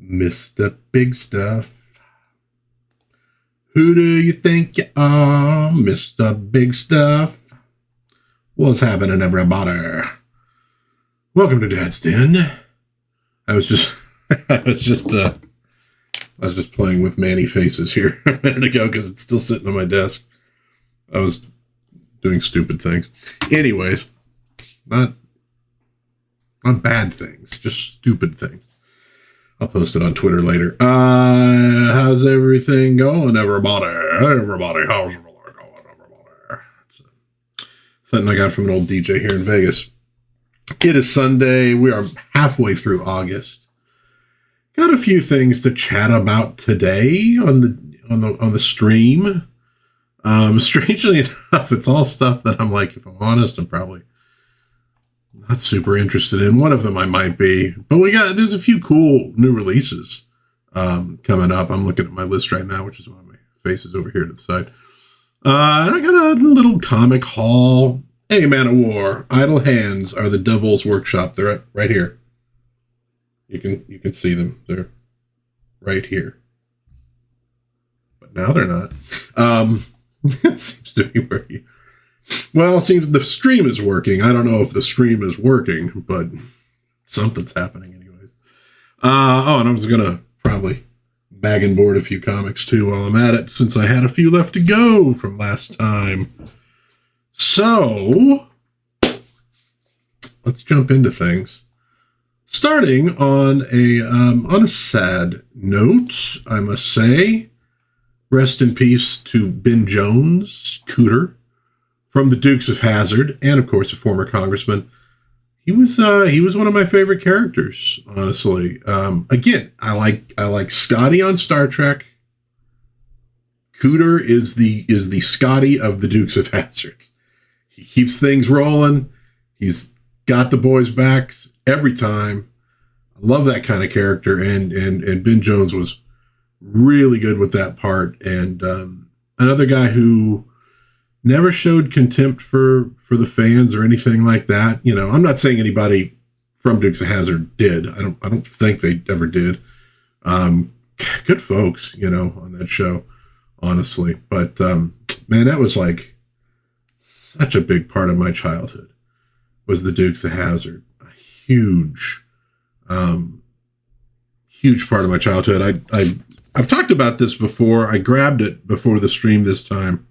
Mr. Big Stuff. Who do you think you are, Mr. Big Stuff? What's happening, everybody? Welcome to Dad's Den. I was just playing with Manny faces here a minute ago because it's still sitting on my desk. I was doing stupid things. Anyways, not bad things, just stupid things. I'll post it on Twitter later. How's everything going, everybody? Everybody, how's everything going, everybody? It's something I got from an old DJ here in Vegas. It is Sunday. We are halfway through August. Got a few things to chat about today on the stream. Strangely enough, it's all stuff that I'm like, if I'm honest, I'm probably not super interested in. One of them I might be, but there's a few cool new releases coming up. I'm looking at my list right now, which is why my face is over here to the side. And I got a little comic haul. Hey, Man of War, Idle Hands are the Devil's Workshop. They're right here. You can see them. They're right here. But now they're not. It seems to be working. Well, it seems the stream is working. I don't know if the stream is working, but something's happening anyways. And I was going to probably bag and board a few comics too while I'm at it, since I had a few left to go from last time. So, let's jump into things. Starting on a sad note, I must say, rest in peace to Ben Jones, Cooter, from the Dukes of Hazzard, and of course a former congressman. He was one of my favorite characters, honestly. Again, I like Scotty on Star Trek. Cooter is the Scotty of the Dukes of Hazzard. He keeps things rolling. He's got the boys' backs every time. I love that kind of character, and Ben Jones was really good with that part. And another guy who never showed contempt for the fans or anything like that. You know, I'm not saying anybody from Dukes of Hazzard did. I don't think they ever did. Good folks, you know, on that show, honestly. But man, that was like such a big part of my childhood, was the Dukes of Hazzard. A huge part of my childhood. I've talked about this before. I grabbed it before the stream this time.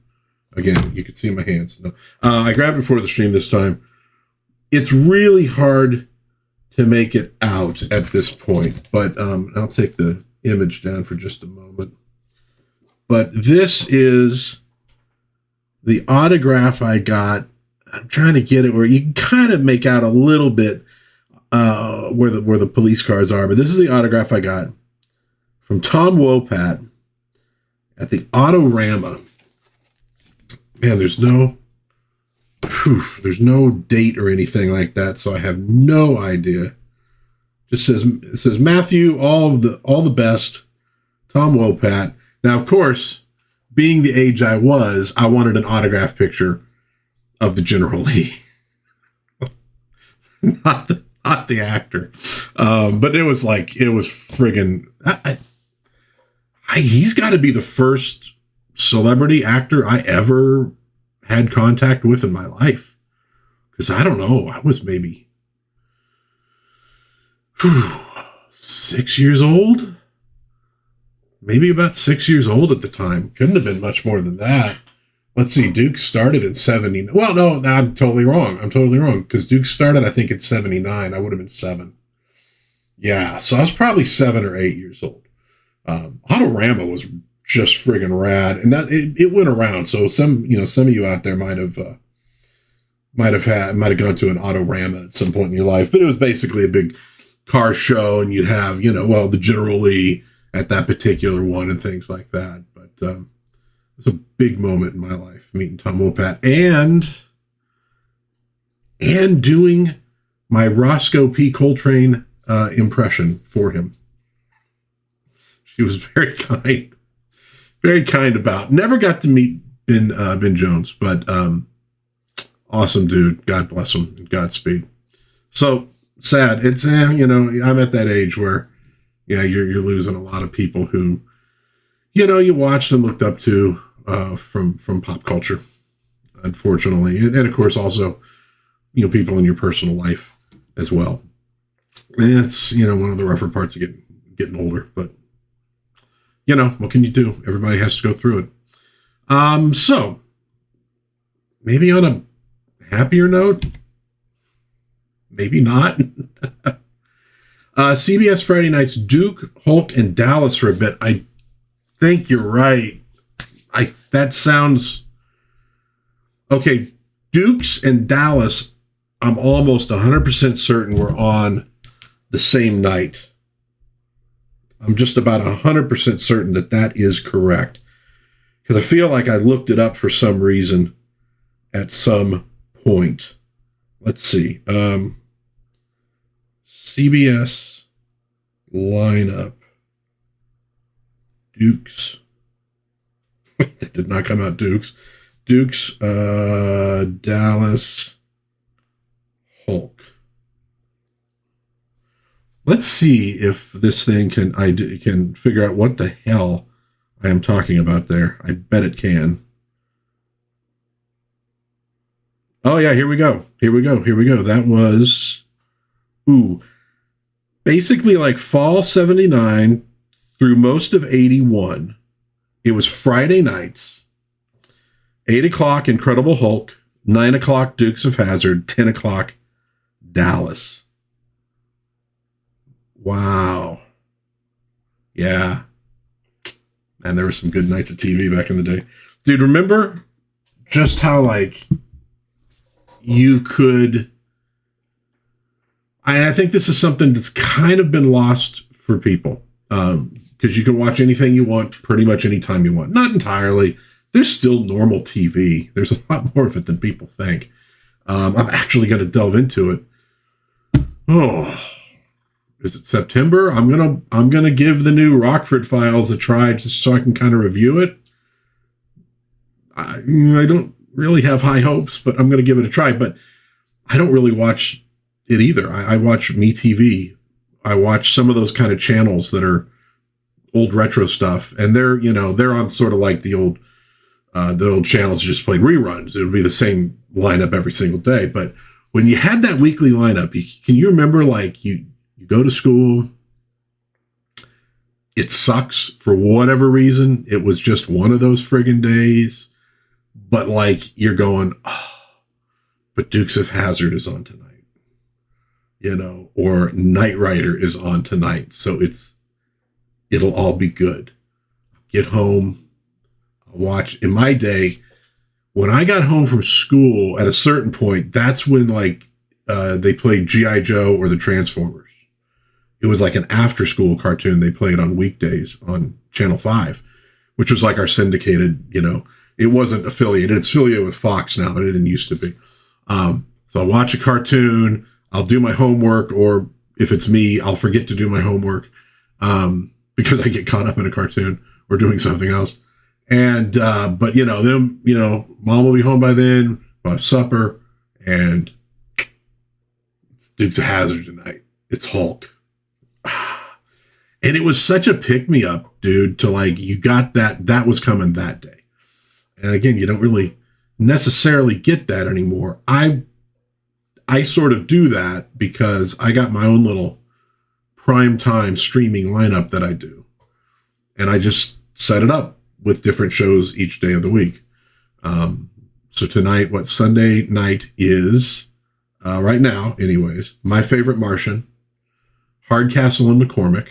Again, you can see my hands. No. I grabbed it before the stream this time. It's really hard to make it out at this point, but I'll take the image down for just a moment. But this is the autograph I got. I'm trying to get it where you can kind of make out a little bit where the police cars are, but this is the autograph I got from Tom Wopat at the Autorama. Man, there's no date or anything like that, so I have no idea. It says Matthew, all the best, Tom Wopat. Now, of course, being the age I was, I wanted an autograph picture of the General Lee, not the actor. But it was friggin'. He's got to be the first celebrity actor I ever had contact with in my life, because I don't know, I was maybe 6 years old, maybe about 6 years old at the time. Couldn't have been much more than that. Let's see, Duke started in 70. Well, no, I'm totally wrong, because Duke started, I think, in 79. I would have been 7. Yeah, so I was probably 7 or 8 years old. Autorama was just friggin' rad, and that it went around. So some of you out there might have gone to an Autorama at some point in your life, but it was basically a big car show, and you'd have the General Lee at that particular one and things like that. But it was a big moment in my life, meeting Tom Wopat and doing my Roscoe P. Coltrane impression for him. She was very kind about. Never got to meet Ben Jones, but awesome dude. God bless him and Godspeed. So sad. It's I'm at that age where Yeah, you're losing a lot of people who, you watched and looked up to from pop culture, unfortunately. And of course also, people in your personal life as well. And it's, one of the rougher parts of getting older, but what can you do? Everybody has to go through it. So maybe on a happier note, maybe not. CBS Friday nights, Duke, Hulk, and Dallas for a bit. I think you're right. That sounds okay. Dukes and Dallas, I'm almost 100% certain were on the same night. I'm just about 100% certain that is correct. Because I feel like I looked it up for some reason at some point. Let's see. CBS lineup. Dukes. That did not come out Dukes. Dukes, Dallas, Hulk. Let's see if this thing can figure out what the hell I am talking about there. I bet it can. Oh yeah, here we go. That was, basically like fall 79 through most of 81. It was Friday nights. 8 o'clock, Incredible Hulk. 9 o'clock, Dukes of Hazzard. 10 o'clock, Dallas. Wow. Yeah. And there were some good nights of TV back in the day. Dude, remember just how, like, you could... I think this is something that's kind of been lost for people. Because you can watch anything you want pretty much anytime you want. Not entirely. There's still normal TV. There's a lot more of it than people think. I'm actually going to delve into it. Oh, is it September? I'm gonna give the new Rockford Files a try just so I can kind of review it. I don't really have high hopes, but I'm going to give it a try. But I don't really watch it either. I watch MeTV. I watch some of those kind of channels that are old retro stuff, and they're on sort of like the old channels that just played reruns. It would be the same lineup every single day. But when you had that weekly lineup, can you remember, like, you go to school, it sucks for whatever reason. It was just one of those friggin' days, but like you're going, but Dukes of Hazzard is on tonight, or Knight Rider is on tonight. So it'll all be good. Get home, I'll watch. In my day, when I got home from school at a certain point, that's when they played G.I. Joe or the Transformers. It was like an after school cartoon they played on weekdays on Channel 5, which was like our syndicated, it wasn't affiliated. It's affiliated with Fox now, but it didn't used to be. So I'll watch a cartoon, I'll do my homework, or if it's me, I'll forget to do my homework because I get caught up in a cartoon or doing something else. And, but then, mom will be home by then, we'll have supper, and it's Dukes of Hazzard tonight. It's Hulk. And it was such a pick-me-up, dude, to you got that was coming that day. And again, you don't really necessarily get that anymore. I sort of do that because I got my own little primetime streaming lineup that I do. And I just set it up with different shows each day of the week. So tonight, Sunday night is, right now anyways, My Favorite Martian, Hardcastle and McCormick,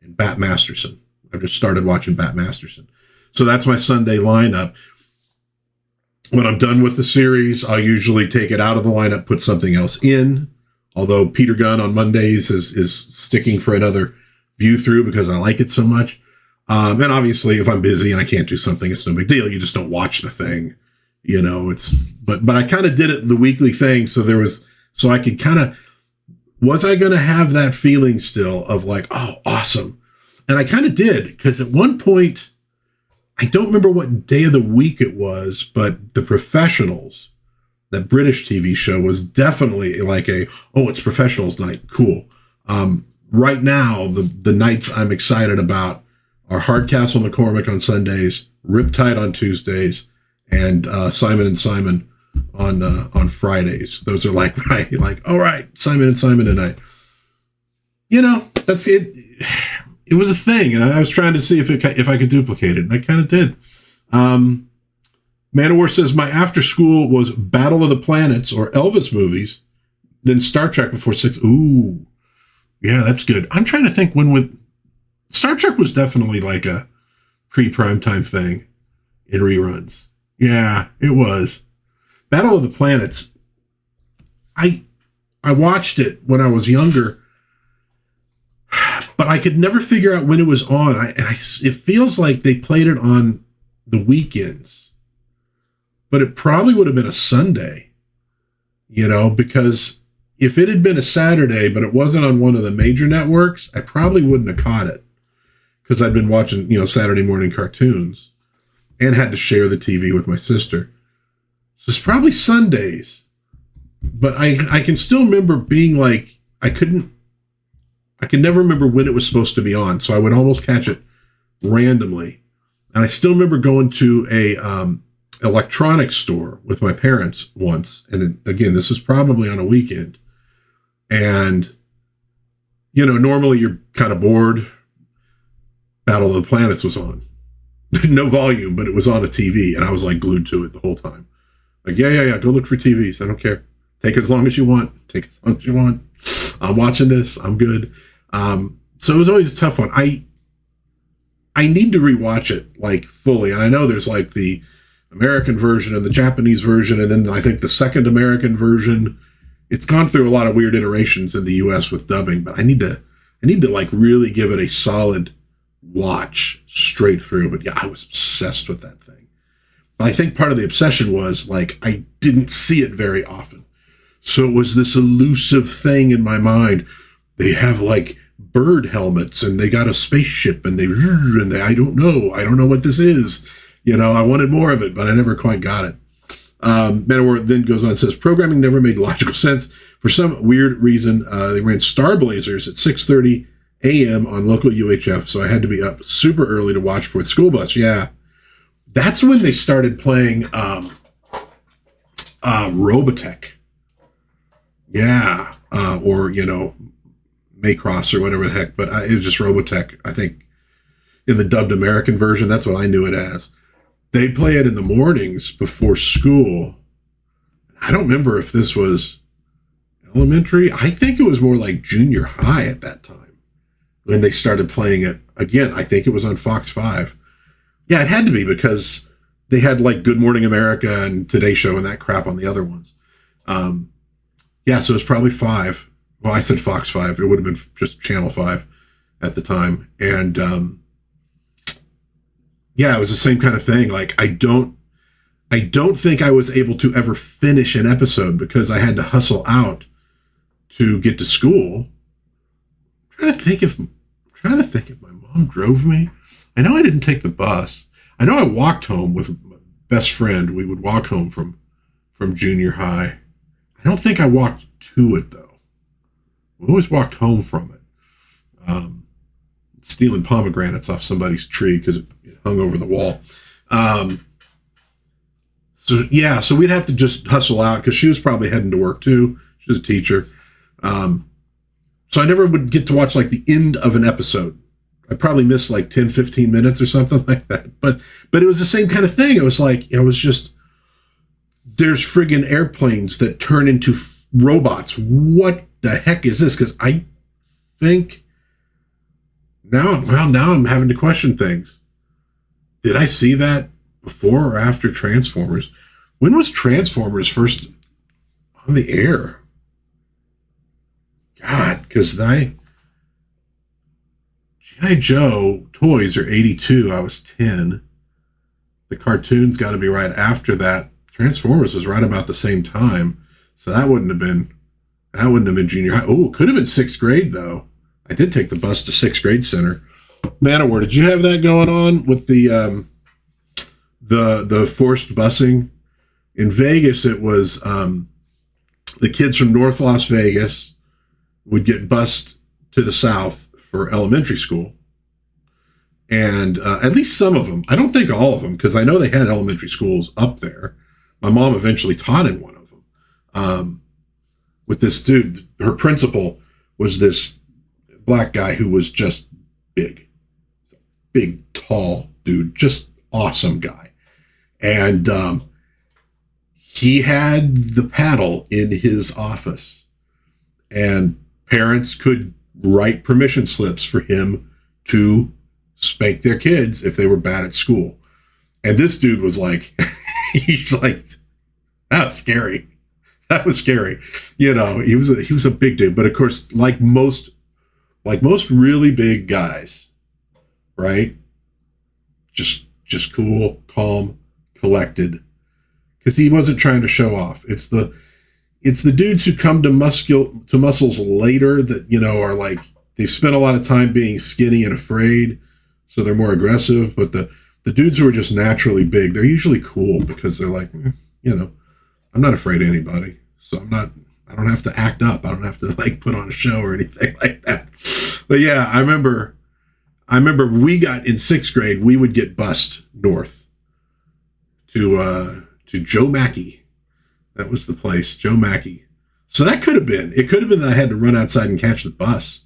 and Bat Masterson. I've just started watching Bat Masterson. So that's my Sunday lineup. When I'm done with the series, I'll usually take it out of the lineup, put something else in. Although Peter Gunn on Mondays is sticking for another view through because I like it so much. And obviously if I'm busy and I can't do something, it's no big deal. You just don't watch the thing, but I kind of did it the weekly thing. So I could kind of, was I going to have that feeling still of like, oh, awesome. And I kind of did, because at one point, I don't remember what day of the week it was, but The Professionals, that British TV show, was definitely like it's Professionals night. Cool. right now, the nights I'm excited about are Hardcastle McCormick on Sundays, Riptide on Tuesdays, and Simon and Simon on Fridays. Those are like, right, like, all right, Simon and Simon tonight. You know, that's it. It was a thing, and I was trying to see if I could duplicate it, and I kind of did. Manowar says, my after school was Battle of the Planets or Elvis movies, then Star Trek before 6. Ooh, yeah, that's good. I'm trying to think when with Star Trek was definitely like a pre-primetime thing in reruns. Yeah, it was. Battle of the Planets. I watched it when I was younger, but I could never figure out when it was on. It feels like they played it on the weekends, but it probably would have been a Sunday, you know, because if it had been a Saturday, but it wasn't on one of the major networks, I probably wouldn't have caught it because I'd been watching, you know, Saturday morning cartoons and had to share the TV with my sister. So it's probably Sundays, but I can still remember being like, I could never remember when it was supposed to be on. So I would almost catch it randomly. And I still remember going to a electronics store with my parents once. And again, this is probably on a weekend. And, you know, normally you're kind of bored. Battle of the Planets was on. No volume, but it was on a TV. And I was like glued to it the whole time. Like, yeah. Go look for TVs. I don't care. Take as long as you want. Take as long as you want. I'm watching this. I'm good. So it was always a tough one. I need to rewatch it like fully. And I know there's like the American version and the Japanese version. And then I think the second American version, it's gone through a lot of weird iterations in the US with dubbing, but I need to like really give it a solid watch straight through. But yeah, I was obsessed with that thing. But I think part of the obsession was like, I didn't see it very often. So it was this elusive thing in my mind. They have like bird helmets and they got a spaceship and I don't know what this is. You know, I wanted more of it, but I never quite got it. Manowar then goes on and says, programming never made logical sense. For some weird reason, they ran Star Blazers at 6:30 a.m. on local UHF, so I had to be up super early to watch for the school bus. Yeah. That's when they started playing Robotech. Yeah. Or, you know, Macross or whatever the heck, but it was just Robotech, I think, in the dubbed American version. That's what I knew it as. They'd play it in the mornings before school. I don't remember if this was elementary. I think it was more like junior high at that time when they started playing it. Again, I think it was on Fox 5. Yeah, it had to be because they had like Good Morning America and Today Show and that crap on the other ones. Yeah, so it's probably 5. Well, I said Fox 5. It would have been just Channel 5 at the time. And yeah, it was the same kind of thing. Like, I don't think I was able to ever finish an episode because I had to hustle out to get to school. I'm trying to think if my mom drove me. I know I didn't take the bus. I know I walked home with my best friend. We would walk home from junior high. I don't think I walked to it, though. We always walked home from it. Stealing pomegranates off somebody's tree because it hung over the wall. So we'd have to just hustle out because she was probably heading to work too. She was a teacher. So I never would get to watch like the end of an episode. I probably missed like 10, 15 minutes or something like that. But it was the same kind of thing. It was like, it was just, there's friggin' airplanes that turn into robots. What the heck is this? Because I think now I'm having to question things. Did I see that before or after Transformers? When was Transformers first on the air? God, because G.I. Joe toys are 82. I was 10. The cartoons got to be right after that. Transformers was right about the same time. So that wouldn't have been junior high. Oh, it could have been 6th grade, though. I did take the bus to 6th grade center. Manowar, did you have that going on with the forced busing? In Vegas, it was the kids from North Las Vegas would get bused to the south for elementary school. And at least some of them, I don't think all of them, because I know they had elementary schools up there. My mom eventually taught in one of them. With this dude, her principal was this black guy who was just big, tall dude, just awesome guy. And he had the paddle in his office, and parents could write permission slips for him to spank their kids if they were bad at school. And this dude was like, he's like, that was scary. That was scary. You know, he was a big dude, but of course, like most really big guys, right? Just cool, calm, collected, because he wasn't trying to show off. It's the dudes who come to muscles later that, you know, are like, they've spent a lot of time being skinny and afraid, so they're more aggressive. But the dudes who are just naturally big, they're usually cool because they're like, you know, I'm not afraid of anybody, so I don't have to act up. I don't have to like put on a show or anything like that. But yeah, I remember we got in 6th grade, we would get bused north to Joe Mackey. That was the place, Joe Mackey. So it could have been that I had to run outside and catch the bus.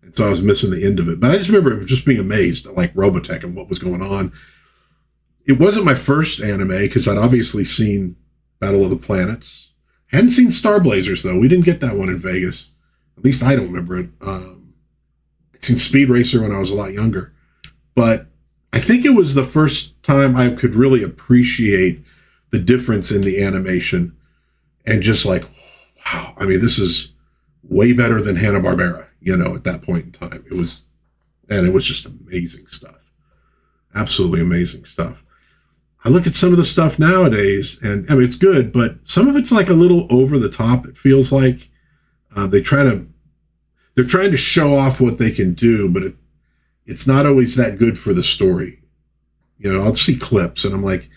And so I was missing the end of it. But I just remember just being amazed at like Robotech and what was going on. It wasn't my first anime because I'd obviously seen Battle of the Planets. Hadn't seen Star Blazers though. We didn't get that one in Vegas. At least I don't remember it. I'd seen Speed Racer when I was a lot younger. But I think it was the first time I could really appreciate the difference in the animation and just like, wow, I mean, this is way better than Hanna-Barbera, you know, at that point in time. It was just amazing stuff. Absolutely amazing stuff. I look at some of the stuff nowadays and I mean, it's good, but some of it's like a little over the top. It feels like they're trying to show off what they can do, but it's not always that good for the story. You know, I'll see clips and I'm like,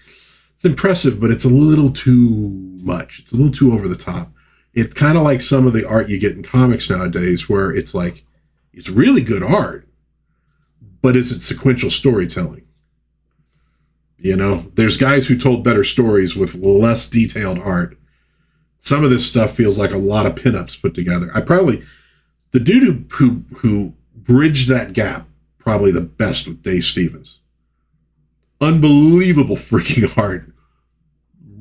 it's impressive, but it's a little too much. It's a little too over the top. It's kind of like some of the art you get in comics nowadays where it's like, it's really good art, but is it sequential storytelling? You know, there's guys who told better stories with less detailed art. Some of this stuff feels like a lot of pinups put together. The dude who bridged that gap, probably the best with Dave Stevens. Unbelievable freaking art.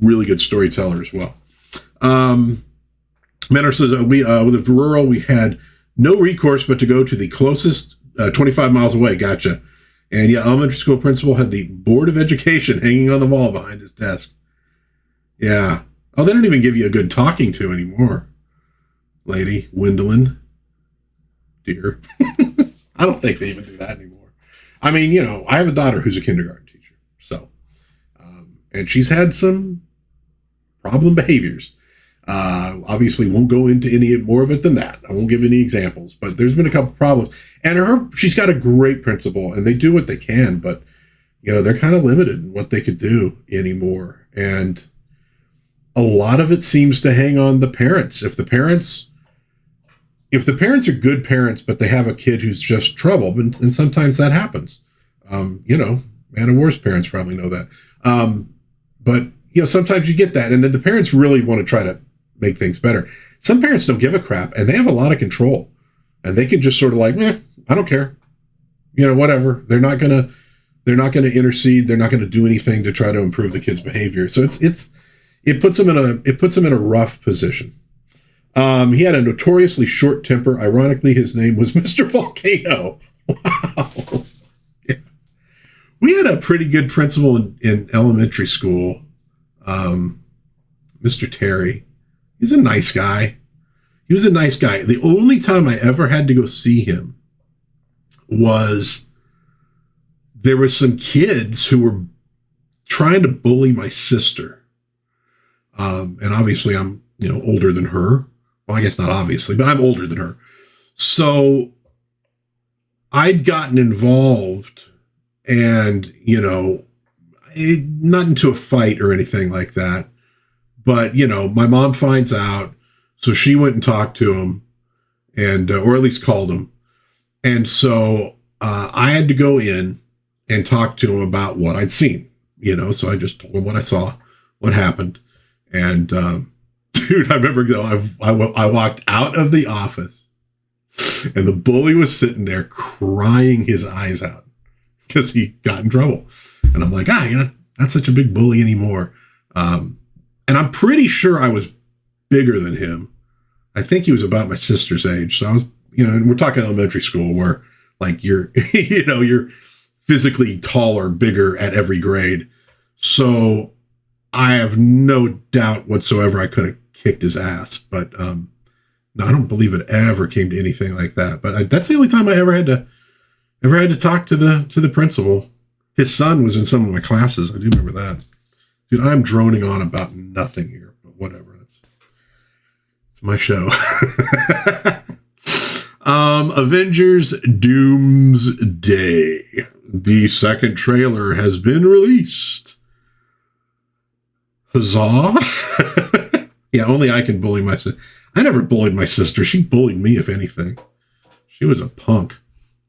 Really good storyteller as well. Menor says, we lived rural. We had no recourse but to go to the closest 25 miles away. Gotcha. And yeah, elementary school principal had the Board of Education hanging on the wall behind his desk. Yeah. Oh, they don't even give you a good talking to anymore. Lady, Gwendolyn. Dear. I don't think they even do that anymore. I mean, you know, I have a daughter who's a kindergarten teacher. So, and she's had some problem behaviors. Obviously won't go into any more of it than that. I won't give any examples, but there's been a couple problems. And she's got a great principal and they do what they can, but you know, they're kind of limited in what they could do anymore. And a lot of it seems to hang on the parents. If the parents are good parents, but they have a kid who's just trouble, and sometimes that happens. You know, Man of War's parents probably know that. But you know, sometimes you get that, and then the parents really want to try to make things better. Some parents don't give a crap, and they have a lot of control, and they can just sort of like, I don't care, you know, whatever. They're not gonna intercede. They're not gonna do anything to try to improve the kid's behavior. So it puts them in a rough position. He had a notoriously short temper. Ironically, his name was Mr. Volcano. Wow. Yeah. We had a pretty good principal in elementary school. Mr. Terry. He's a nice guy. He was a nice guy. The only time I ever had to go see him was there were some kids who were trying to bully my sister. And obviously I'm, you know, older than her. Well, I guess not obviously, but I'm older than her. So I'd gotten involved and, you know, not into a fight or anything like that. But, you know, my mom finds out. So she went and talked to him and, or at least called him. And so I had to go in and talk to him about what I'd seen, so I just told him what I saw, what happened. And dude, I remember though, I walked out of the office and the bully was sitting there crying his eyes out because he got in trouble. And I'm like, you're not such a big bully anymore. And I'm pretty sure I was bigger than him. I think he was about my sister's age. So I was, and we're talking elementary school where like you're, you're physically taller, bigger at every grade. So I have no doubt whatsoever I could have kicked his ass, but no, I don't believe it ever came to anything like that. But that's the only time I ever had to talk to the principal. His son was in some of my classes. I do remember that. Dude, I'm droning on about nothing here, but whatever. It's my show. Avengers Doomsday. The second trailer has been released. Huzzah. Yeah, only I can bully my sister. I never bullied my sister. She bullied me, if anything. She was a punk.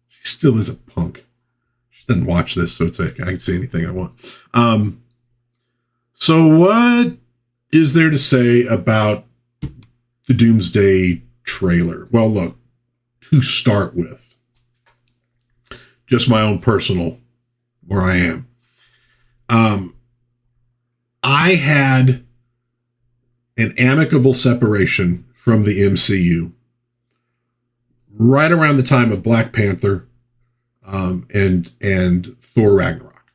She still is a punk. She doesn't watch this, so it's like I can say anything I want. So what is there to say about the Doomsday trailer? Well, look, to start with, just my own personal where I am. I had an amicable separation from the MCU right around the time of Black Panther and Thor Ragnarok.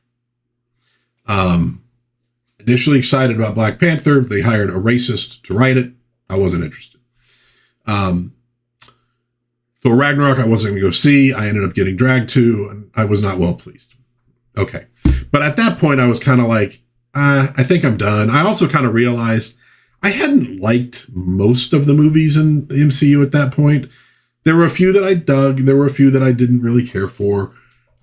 Initially excited about Black Panther. They hired a racist to write it. I wasn't interested. Thor Ragnarok, I wasn't going to go see. I ended up getting dragged to, and I was not well pleased. Okay. But at that point, I was kind of like, I think I'm done. I also kind of realized I hadn't liked most of the movies in the MCU at that point. There were a few that I dug. There were a few that I didn't really care for.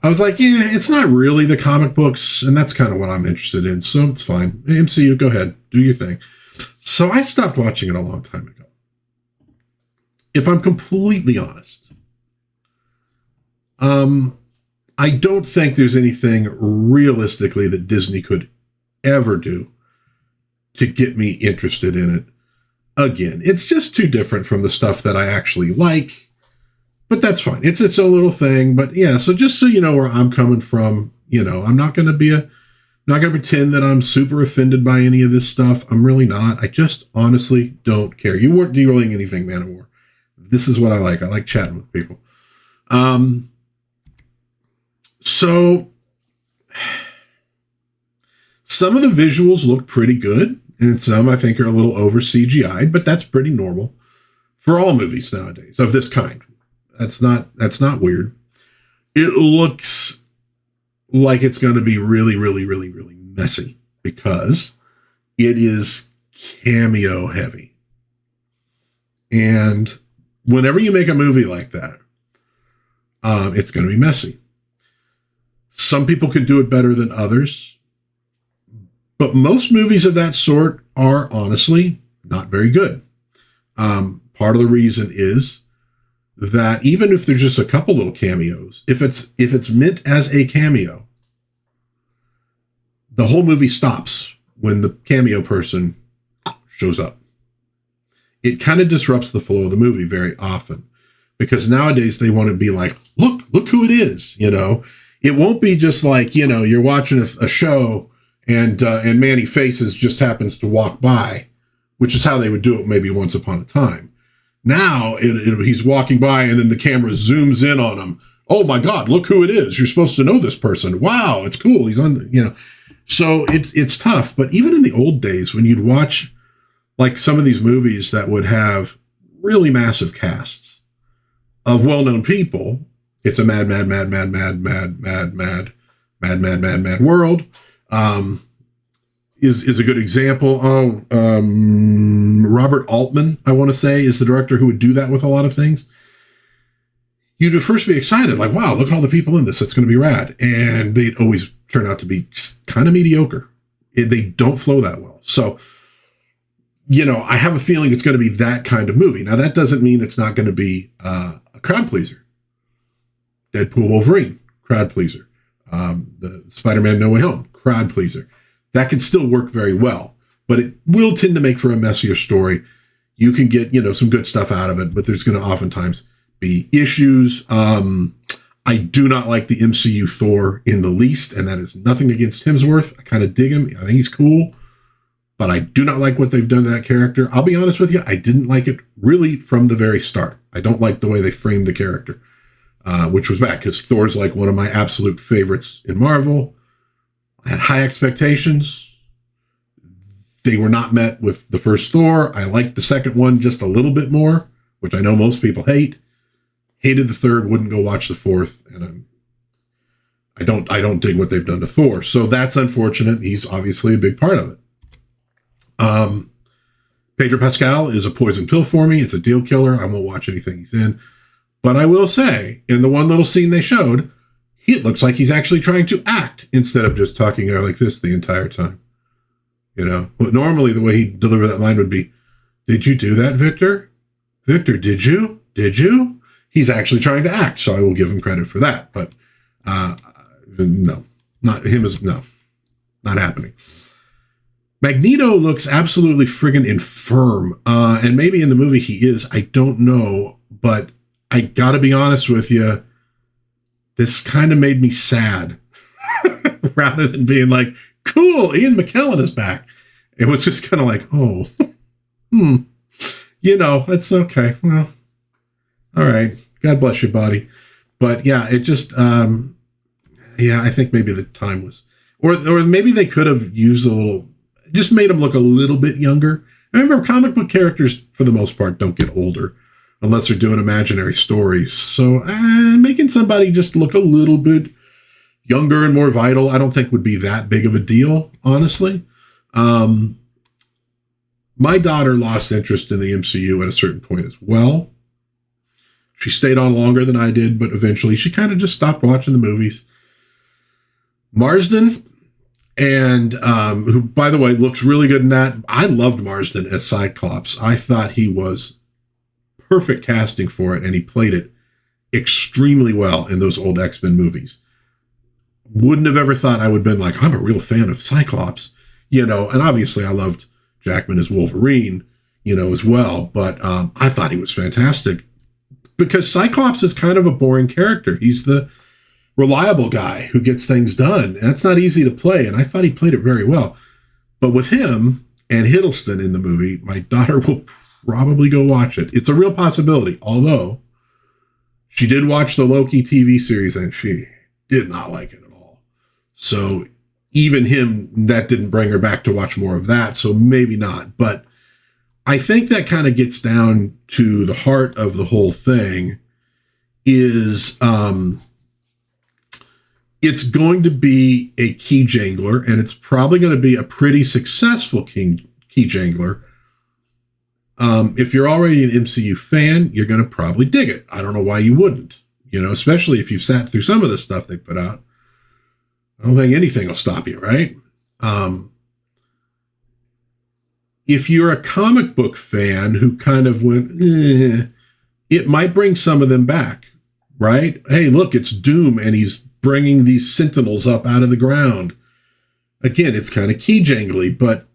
I was like, yeah, it's not really the comic books, and that's kind of what I'm interested in, so it's fine. MCU, go ahead. Do your thing. So I stopped watching it a long time ago. If I'm completely honest, I don't think there's anything realistically that Disney could ever do to get me interested in it again. It's just too different from the stuff that I actually like, but that's fine. It's its own little thing. But yeah, so just so you know where I'm coming from, I'm not going to pretend that I'm super offended by any of this stuff. I'm really not. I just honestly don't care. You weren't derailing anything, Man of War. This is what I like. I like chatting with people. So some of the visuals look pretty good, and some I think are a little over CGI'd, but that's pretty normal for all movies nowadays of this kind. That's not weird. It looks like it's going to be really, really, really, really messy because it is cameo heavy. And whenever you make a movie like that, it's going to be messy. Some people can do it better than others, but most movies of that sort are honestly not very good. Part of the reason is that even if there's just a couple little cameos, if it's meant as a cameo, the whole movie stops when the cameo person shows up. It kind of disrupts the flow of the movie very often because nowadays they want to be like, look who it is. It won't be just like, you're watching a show and Manny Faces just happens to walk by, which is how they would do it maybe once upon a time. Now he's walking by and then the camera zooms in on him. Oh my God, look who it is. You're supposed to know this person. Wow, it's cool. He's on, so it's tough. But even in the old days when you'd watch like some of these movies that would have really massive casts of well-known people, it's a mad world. Is a good example. Robert Altman, I want to say, is the director who would do that with a lot of things. You'd at first be excited, like, wow, look at all the people in this. It's going to be rad. And they'd always turn out to be just kind of mediocre. They don't flow that well. So, I have a feeling it's going to be that kind of movie. Now, that doesn't mean it's not going to be a crowd pleaser. Deadpool Wolverine, crowd pleaser. The Spider-Man No Way Home, crowd pleaser. That can still work very well, but it will tend to make for a messier story. You can get, some good stuff out of it, but there's going to oftentimes be issues. I do not like the MCU Thor in the least, and that is nothing against Hemsworth. I kind of dig him. I think he's cool, but I do not like what they've done to that character. I'll be honest with you. I didn't like it really from the very start. I don't like the way they framed the character, which was bad because Thor's like one of my absolute favorites in Marvel. I had high expectations. They were not met with the first Thor. I liked the second one just a little bit more, which I know most people hate. Hated the third, wouldn't go watch the fourth, and I don't dig what they've done to Thor. So that's unfortunate. He's obviously a big part of it. Pedro Pascal is a poison pill for me. It's a deal killer. I won't watch anything he's in. But I will say, in the one little scene they showed, it looks like he's actually trying to act instead of just talking out like this the entire time. But normally the way he'd deliver that line would be, "Did you do that, Victor? Victor, did you? Did you?" He's actually trying to act, so I will give him credit for that. But no, not happening. Magneto looks absolutely friggin' infirm. And maybe in the movie he is, I don't know. But I gotta be honest with you, this kind of made me sad. Rather than being like, cool, Ian McKellen is back. It was just kind of like, oh, it's okay. Well, all right. God bless your body. But yeah, it just, I think maybe the time was, or maybe they could have used just made him look a little bit younger. Remember, comic book characters, for the most part, don't get older unless they're doing imaginary stories. So making somebody just look a little bit younger and more vital, I don't think would be that big of a deal, honestly. My daughter lost interest in the MCU at a certain point as well. She stayed on longer than I did, but eventually she kind of just stopped watching the movies. Marsden, and who, by the way, looks really good in that. I loved Marsden as Cyclops. I thought he was perfect casting for it, and he played it extremely well in those old X-Men movies. Wouldn't have ever thought I would have been like, I'm a real fan of Cyclops, and obviously I loved Jackman as Wolverine, as well, but I thought he was fantastic because Cyclops is kind of a boring character. He's the reliable guy who gets things done. That's not easy to play, and I thought he played it very well. But with him and Hiddleston in the movie, my daughter will probably go watch it. It's a real possibility, although she did watch the Loki TV series and she did not like it at all. So even him, that didn't bring her back to watch more of that, so maybe not. But I think that kind of gets down to the heart of the whole thing is it's going to be a key jangler, and it's probably going to be a pretty successful key jangler. If you're already an MCU fan, you're going to probably dig it. I don't know why you wouldn't, especially if you've sat through some of the stuff they put out. I don't think anything will stop you, right? If you're a comic book fan who kind of went, it might bring some of them back, right? Hey, look, it's Doom, and he's bringing these sentinels up out of the ground. Again, it's kind of key jangly, but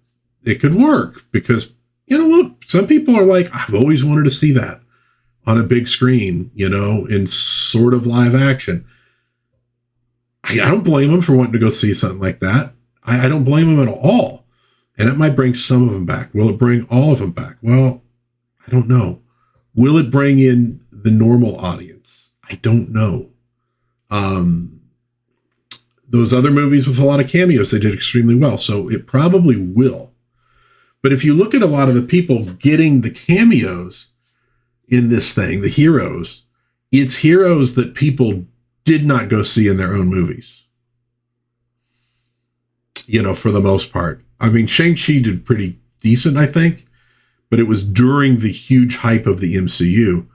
it could work because, look, some people are like, I've always wanted to see that on a big screen, in sort of live action. I don't blame them for wanting to go see something like that. I don't blame them at all. And it might bring some of them back. Will it bring all of them back? Well, I don't know. Will it bring in the normal audience? I don't know. Those other movies with a lot of cameos, they did extremely well. So it probably will. But if you look at a lot of the people getting the cameos in this thing, the heroes, it's heroes that people did not go see in their own movies. For the most part. I mean, Shang-Chi did pretty decent, I think, but it was during the huge hype of the MCU,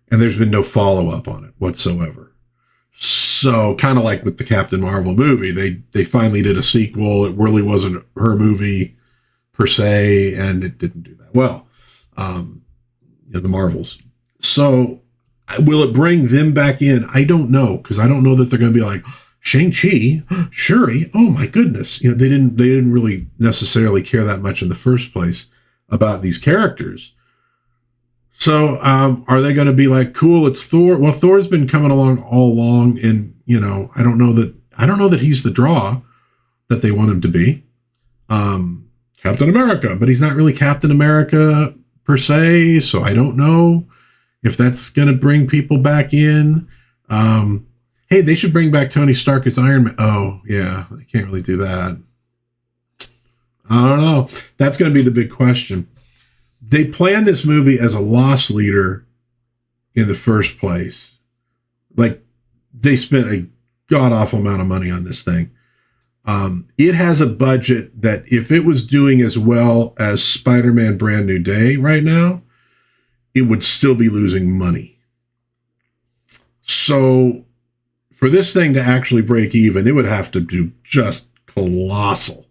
and there's been no follow-up on it whatsoever. So, kind of like with the Captain Marvel movie, they finally did a sequel. It really wasn't her movie per se, and it didn't do that well. The Marvels. So, Will it bring them back in? I don't know, because I don't know that they're going to be like, Shang-Chi, Shuri, oh my goodness. You know, they didn't really necessarily care that much in the first place about these characters. So are they going to be like, cool, it's Thor? Well, Thor's been coming along all along, and you know, I don't know that he's the draw that they want him to be. Captain America, but he's not really Captain America per se, so I don't know if that's going to bring people back in. Hey, they should bring back Tony Stark as Iron Man. Oh, yeah, they can't really do that. I don't know. That's going to be the big question. They planned this movie as a loss leader in the first place. Like, they spent a god-awful amount of money on this thing. It has a budget that if it was doing as well as Spider-Man Brand New Day right now, it would still be losing money. So for this thing to actually break even, it would have to do just colossal.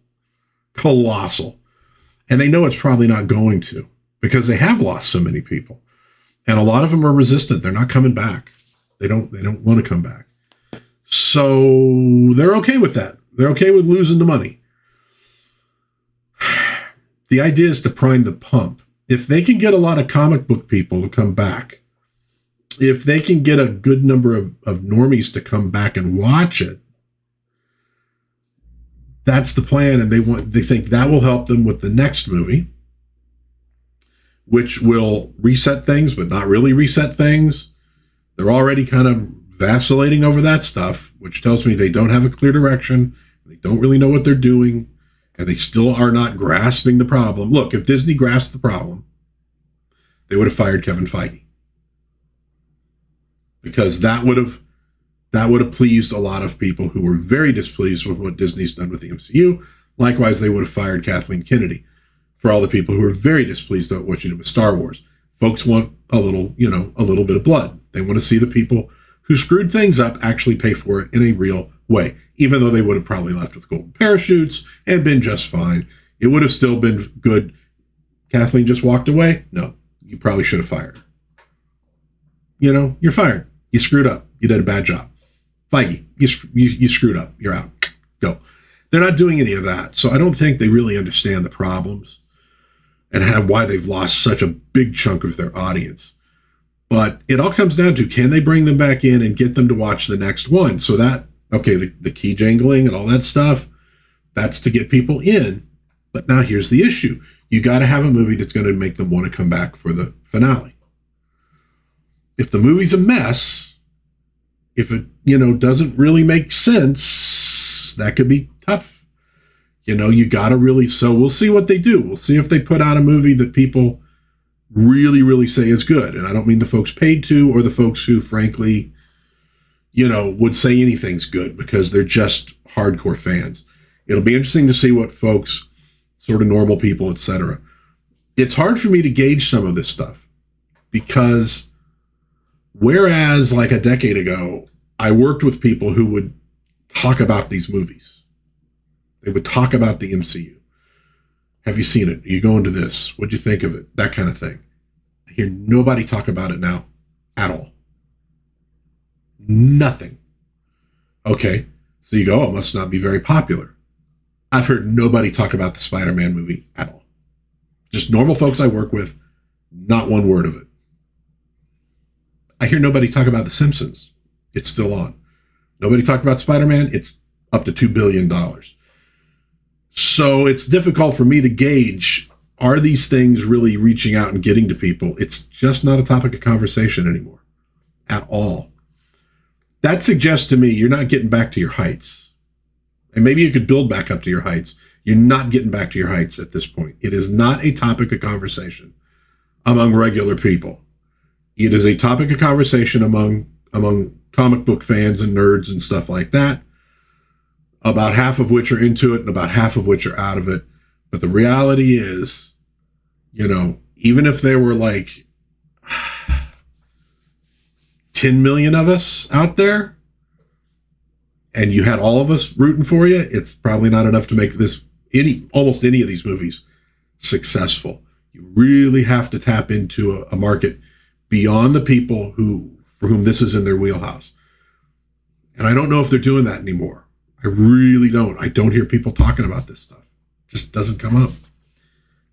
And they know it's probably not going to, because they have lost so many people. And a lot of them are resistant. They're not coming back. They don't want to come back. So they're okay with that. They're okay with losing the money. The idea is to prime the pump. If they can get a lot of comic book people to come back, if they can get a good number of normies to come back and watch it, that's the plan. And they think that will help them with the next movie, which will reset things, but not really reset things. They're already kind of vacillating over that stuff, which tells me they don't have a clear direction. They don't really know what they're doing, and they still are not grasping the problem. Look, if Disney grasped the problem, they would have fired Kevin Feige, because that would have pleased a lot of people who were very displeased with what Disney's done with the MCU. Likewise, they would have fired Kathleen Kennedy for all the people who are very displeased at what she did with Star Wars. Folks want a little bit of blood. They want to see the people who screwed things up actually pay for it in a real way, even though they would have probably left with golden parachutes and been just fine. It would have still been good. Kathleen just walked away? No, you probably should have fired her. You know, you're fired. You screwed up. You did a bad job. Feige, you screwed up. You're out. Go. They're not doing any of that. So I don't think they really understand the problems and why they've lost such a big chunk of their audience. But it all comes down to, can they bring them back in and get them to watch the next one? So that, okay, the key jangling and all that stuff, that's to get people in. But now here's the issue. You got to have a movie that's going to make them want to come back for the finale. If the movie's a mess, if it, doesn't really make sense, that could be tough. You got to really, so we'll see what they do. We'll see if they put out a movie that people really, really say is good. And I don't mean the folks paid to, or the folks who, frankly, would say anything's good because they're just hardcore fans. It'll be interesting to see what folks, sort of normal people, etc. It's hard for me to gauge some of this stuff, because whereas like a decade ago, I worked with people who would talk about these movies. They would talk about the MCU. Have you seen it? Are you going to this? What'd you think of it? That kind of thing. I hear nobody talk about it now at all. Nothing. Okay, so you go, it must not be very popular. I've heard nobody talk about the Spider-Man movie at all. Just normal folks I work with, not one word of it. I hear nobody talk about The Simpsons. It's still on. Nobody talked about Spider-Man. It's up to $2 billion. So it's difficult for me to gauge, are these things really reaching out and getting to people? It's just not a topic of conversation anymore at all. That suggests to me you're not getting back to your heights. And maybe you could build back up to your heights. You're not getting back to your heights at this point. It is not a topic of conversation among regular people. It is a topic of conversation among comic book fans and nerds and stuff like that, about half of which are into it and about half of which are out of it. But the reality is, even if there were like 10 million of us out there and you had all of us rooting for you, it's probably not enough to make almost any of these movies successful. You really have to tap into a market beyond the people who for whom this is in their wheelhouse. And I don't know if they're doing that anymore. I really don't. I don't hear people talking about this stuff. It just doesn't come up.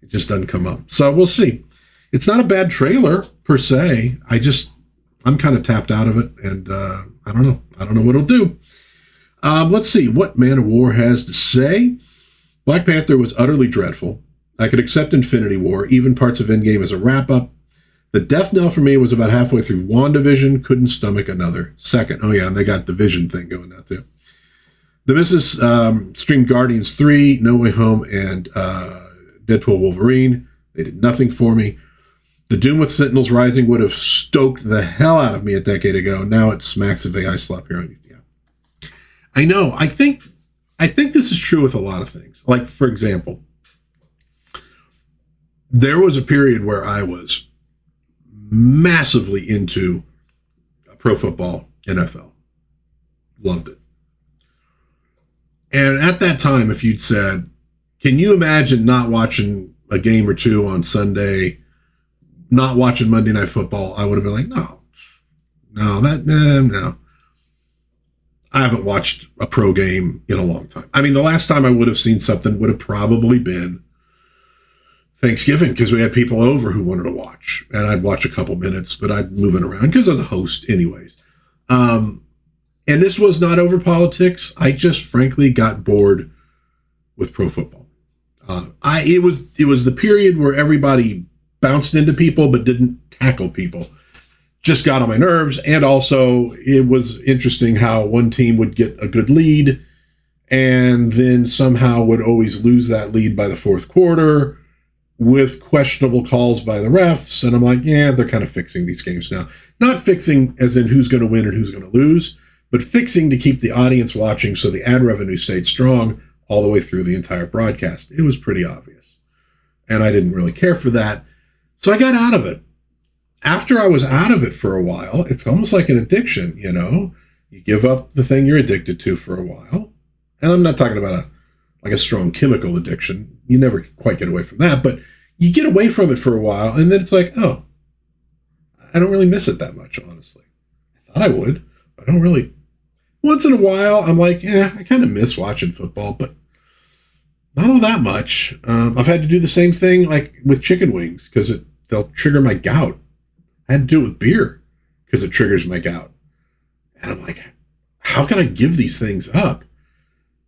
It just doesn't come up. So we'll see. It's not a bad trailer per se. I'm kind of tapped out of it, and I don't know. I don't know what it'll do. Let's see what Man of War has to say. Black Panther was utterly dreadful. I could accept Infinity War, even parts of Endgame as a wrap-up. The death knell for me was about halfway through WandaVision. Couldn't stomach another second. Oh, yeah, and they got the Vision thing going now, too. The Misses streamed Guardians 3, No Way Home, and Deadpool Wolverine. They did nothing for me. The Doom with Sentinels Rising would have stoked the hell out of me a decade ago. Now it smacks of AI slop here on you. Yeah. I know. I think this is true with a lot of things. Like, for example, there was a period where I was massively into pro football, NFL. Loved it. And at that time, if you'd said, can you imagine not watching a game or two on Sunday, not watching Monday Night Football, I would have been like, no. I haven't watched a pro game in a long time. I mean, the last time I would have seen something would have probably been Thanksgiving, because we had people over who wanted to watch, and I'd watch a couple minutes, but I'd move it around because I was a host anyways. And this was not over politics. I just frankly got bored with pro football. It was the period where everybody bounced into people but didn't tackle people. Just got on my nerves. And also it was interesting how one team would get a good lead and then somehow would always lose that lead by the fourth quarter with questionable calls by the refs. And I'm like, yeah, they're kind of fixing these games now. Not fixing as in who's going to win and who's going to lose, but fixing to keep the audience watching so the ad revenue stayed strong all the way through the entire broadcast. It was pretty obvious. And I didn't really care for that. So I got out of it. After I was out of it for a while, it's almost like an addiction, you know? You give up the thing you're addicted to for a while. And I'm not talking about a strong chemical addiction. You never quite get away from that, but you get away from it for a while, and then it's like, oh, I don't really miss it that much, honestly. I thought I would, but I don't really. Once in a while, I'm like, I kind of miss watching football, but not all that much. I've had to do the same thing like with chicken wings because they'll trigger my gout. I had to do it with beer because it triggers my gout. And I'm like, how can I give these things up?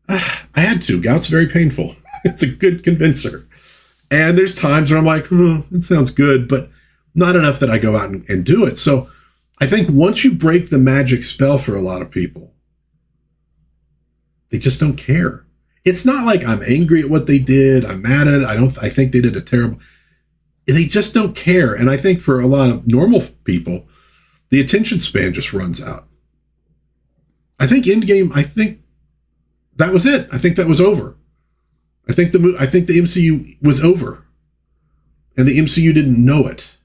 I had to. Gout's very painful. It's a good convincer. And there's times where I'm like, it sounds good, but not enough that I go out and do it. So I think once you break the magic spell for a lot of people, they just don't care. It's not like I'm angry at what they did. I'm mad at it. I think they did a terrible. They just don't care. And I think for a lot of normal people, the attention span just runs out. I think Endgame, that was it. I think that was over. I think the MCU was over. And the MCU didn't know it.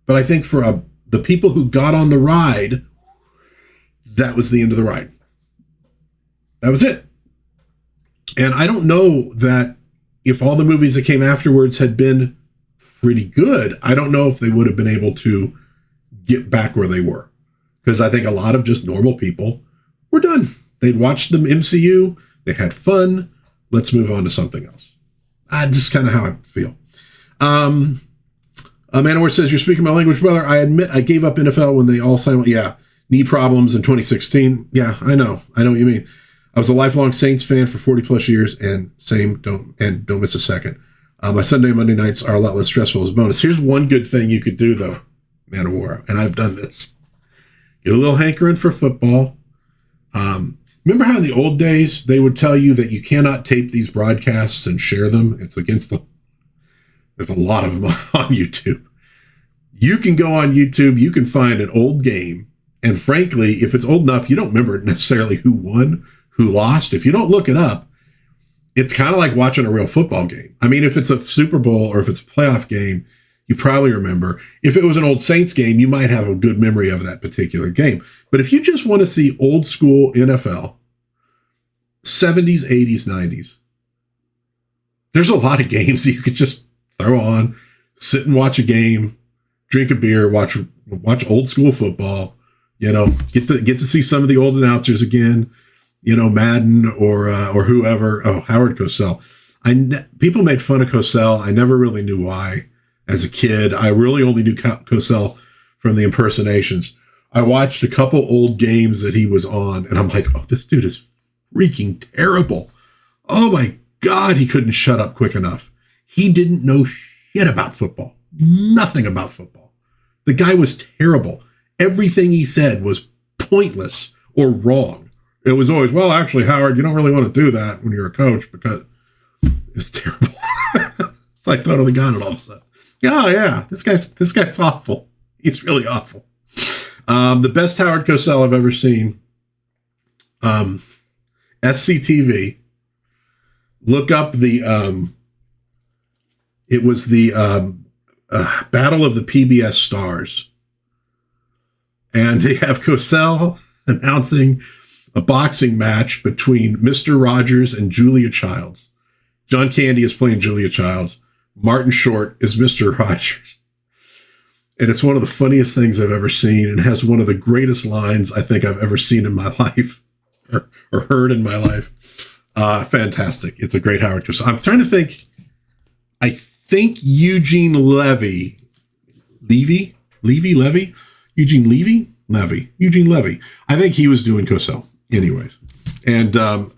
But I think for the people who got on the ride, that was the end of the ride. That was it. And I don't know that if all the movies that came afterwards had been pretty good, I don't know if they would have been able to get back where they were. Because I think a lot of just normal people were done. They'd watched the MCU. They had fun. Let's move on to something else. Just kind of how I feel. Manowar says, you're speaking my language, brother. I admit I gave up NFL when they all signed. Yeah, knee problems in 2016. Yeah, I know what you mean. I was a lifelong Saints fan for 40 plus years, and don't miss a second. My Sunday and Monday nights are a lot less stressful as a bonus. Here's one good thing you could do, though, Man of War, and I've done this. Get a little hankering for football. Remember how in the old days they would tell you that you cannot tape these broadcasts and share them? It's against the. There's a lot of them on YouTube. You can go on YouTube. You can find an old game, and frankly, if it's old enough, you don't remember necessarily who won, who lost. If you don't look it up, it's kind of like watching a real football game. I mean, if it's a Super Bowl or if it's a playoff game, you probably remember. If it was an old Saints game, you might have a good memory of that particular game. But if you just want to see old school NFL, 70s, 80s, 90s, there's a lot of games you could just throw on, sit and watch a game, drink a beer, watch old school football. Get to see some of the old announcers again. Madden or whoever. Oh, Howard Cosell. People made fun of Cosell. I never really knew why. As a kid, I really only knew Cosell from the impersonations. I watched a couple old games that he was on, and I'm like, oh, this dude is freaking terrible. Oh my God, he couldn't shut up quick enough. He didn't know shit about football. Nothing about football. The guy was terrible. Everything he said was pointless or wrong. It was always, well, actually, Howard, you don't really want to do that when you're a coach because it's terrible. It's like totally got it all of a sudden. Oh yeah, this guy's awful. He's really awful. The best Howard Cosell I've ever seen. SCTV. Look up the. It was the Battle of the PBS Stars, and they have Cosell announcing a boxing match between Mr. Rogers and Julia Childs. John Candy is playing Julia Childs. Martin Short is Mr. Rogers. And it's one of the funniest things I've ever seen, and has one of the greatest lines I think I've ever seen in my life or heard in my life. Fantastic. It's a great Howard Cosell. I'm trying to think. I think Eugene Levy. I think he was doing Cosell. Anyways. And Rick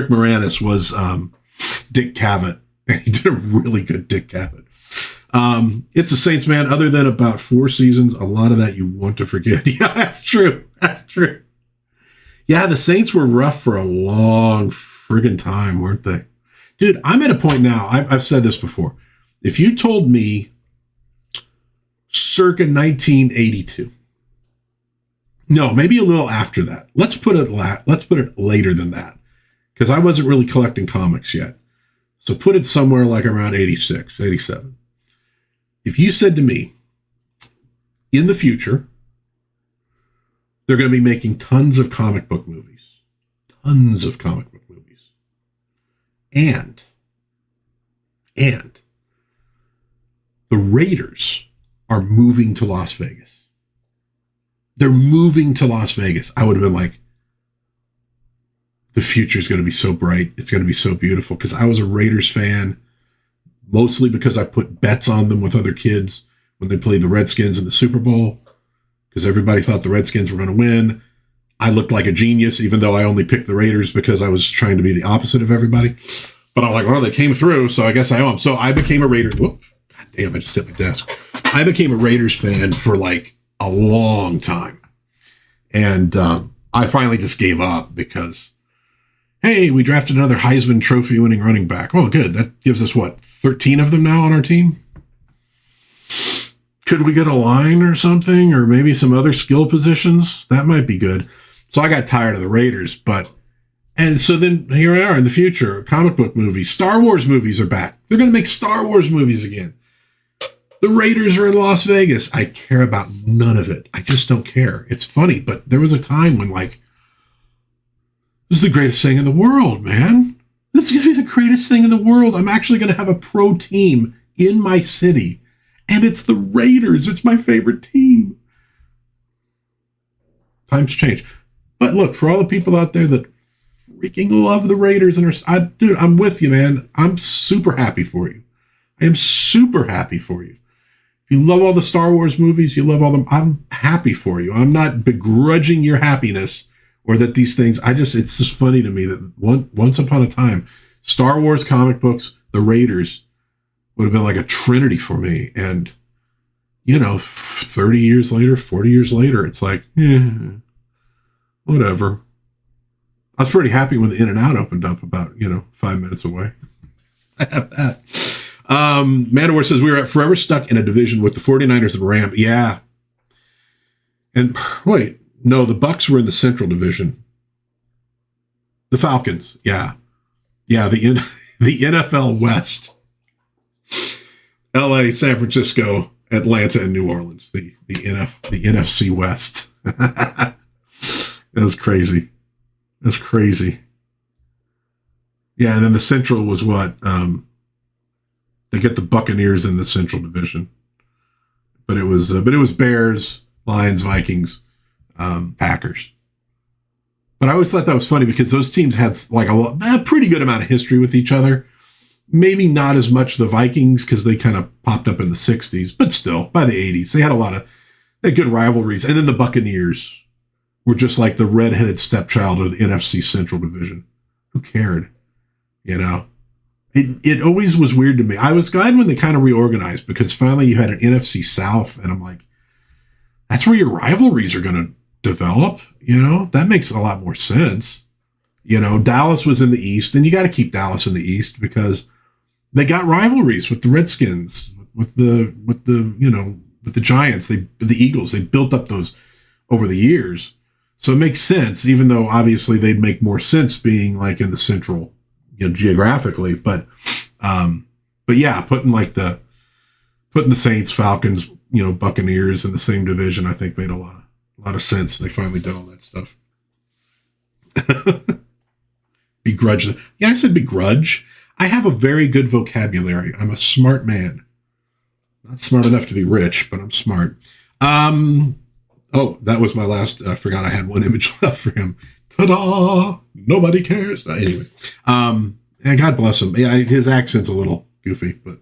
Moranis was Dick Cavett. He did a really good Dick Cavett. It's a Saints, man. Other than about 4 seasons, a lot of that you want to forget. Yeah, that's true. Yeah, the Saints were rough for a long friggin' time, weren't they? Dude, I'm at a point now, I've said this before. If you told me circa 1982, no, maybe a little after that. Let's put it later than that, because I wasn't really collecting comics yet. So put it somewhere like around 86, 87. If you said to me, in the future, they're going to be making tons of comic book movies. And the Raiders are moving to Las Vegas. They're moving to Las Vegas. I would have been like, the future is going to be so bright. It's going to be so beautiful. Because I was a Raiders fan, mostly because I put bets on them with other kids when they played the Redskins in the Super Bowl, because everybody thought the Redskins were going to win. I looked like a genius, even though I only picked the Raiders because I was trying to be the opposite of everybody. But I'm like, well, they came through, so I guess I owe them. So I became a Raiders. Whoop. God damn, I just hit my desk. I became a Raiders fan for like a long time. And I finally just gave up because, hey, we drafted another Heisman Trophy winning running back. Oh, good. That gives us, 13 of them now on our team? Could we get a line or something? Or maybe some other skill positions? That might be good. So I got tired of the Raiders. And so then here we are in the future. Comic book movies. Star Wars movies are back. They're going to make Star Wars movies again. The Raiders are in Las Vegas. I care about none of it. I just don't care. It's funny, but there was a time when, this is the greatest thing in the world, man. This is going to be the greatest thing in the world. I'm actually going to have a pro team in my city, and it's the Raiders. It's my favorite team. Times change. But look, for all the people out there that freaking love the Raiders, dude, I'm with you, man. I'm super happy for you. I am super happy for you. If you love all the Star Wars movies, you love all them, I'm happy for you. I'm not begrudging your happiness or that these things, it's just funny to me that once upon a time, Star Wars comic books, the Raiders would have been like a trinity for me. And, 30 years later, 40 years later, it's like, whatever. I was pretty happy when the In-N-Out opened up about, 5 minutes away. I have that. Mandawar says, we were forever stuck in a division with the 49ers and Rams. Yeah. And wait, no, the Bucks were in the Central Division. The Falcons. Yeah. Yeah. The NFL West. LA, San Francisco, Atlanta, and New Orleans. The NFC West. That was crazy. That's crazy. Yeah, and then the Central was what? They get the Buccaneers in the Central Division. but it was Bears, Lions, Vikings, Packers. But I always thought that was funny because those teams had like a pretty good amount of history with each other. Maybe not as much the Vikings because they kind of popped up in the 60s, but still by the 80s, they had good rivalries. And then the Buccaneers were just like the redheaded stepchild of the NFC Central Division. Who cared? You know, it always was weird to me. I was glad when they kind of reorganized because finally you had an NFC South, and I'm like, that's where your rivalries are going to develop. You know, that makes a lot more sense. You know, Dallas was in the East, and you got to keep Dallas in the East because they got rivalries with the Redskins, with the Giants, the Eagles. They built up those over the years. So it makes sense, even though obviously they'd make more sense being like in the central, you know, geographically. But yeah, putting the Saints, Falcons, you know, Buccaneers in the same division, I think made a lot of sense. They finally did all that stuff. Begrudge. Yeah, I said begrudge. I have a very good vocabulary. I'm a smart man. Not smart enough to be rich, but I'm smart. Oh, that was my last. I forgot I had one image left for him. Ta-da! Nobody cares. Anyway, and God bless him. Yeah, his accent's a little goofy, but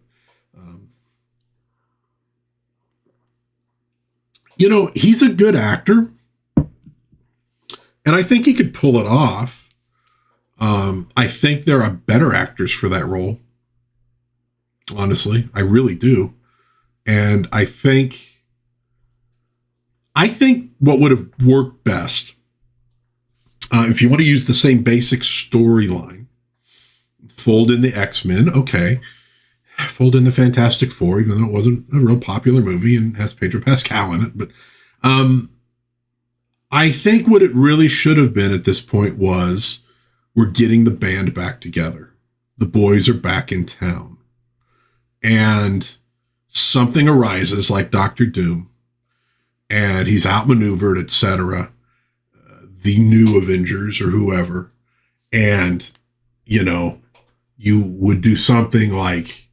you know, he's a good actor, and I think he could pull it off. I think there are better actors for that role. Honestly, I really do, and I think what would have worked best, if you want to use the same basic storyline, fold in the X-Men, okay. Fold in the Fantastic Four, even though it wasn't a real popular movie and has Pedro Pascal in it. But I think what it really should have been at this point was we're getting the band back together. The boys are back in town. And something arises like Doctor Doom, and he's outmaneuvered, etc. The new Avengers or whoever. And, you know, you would do something like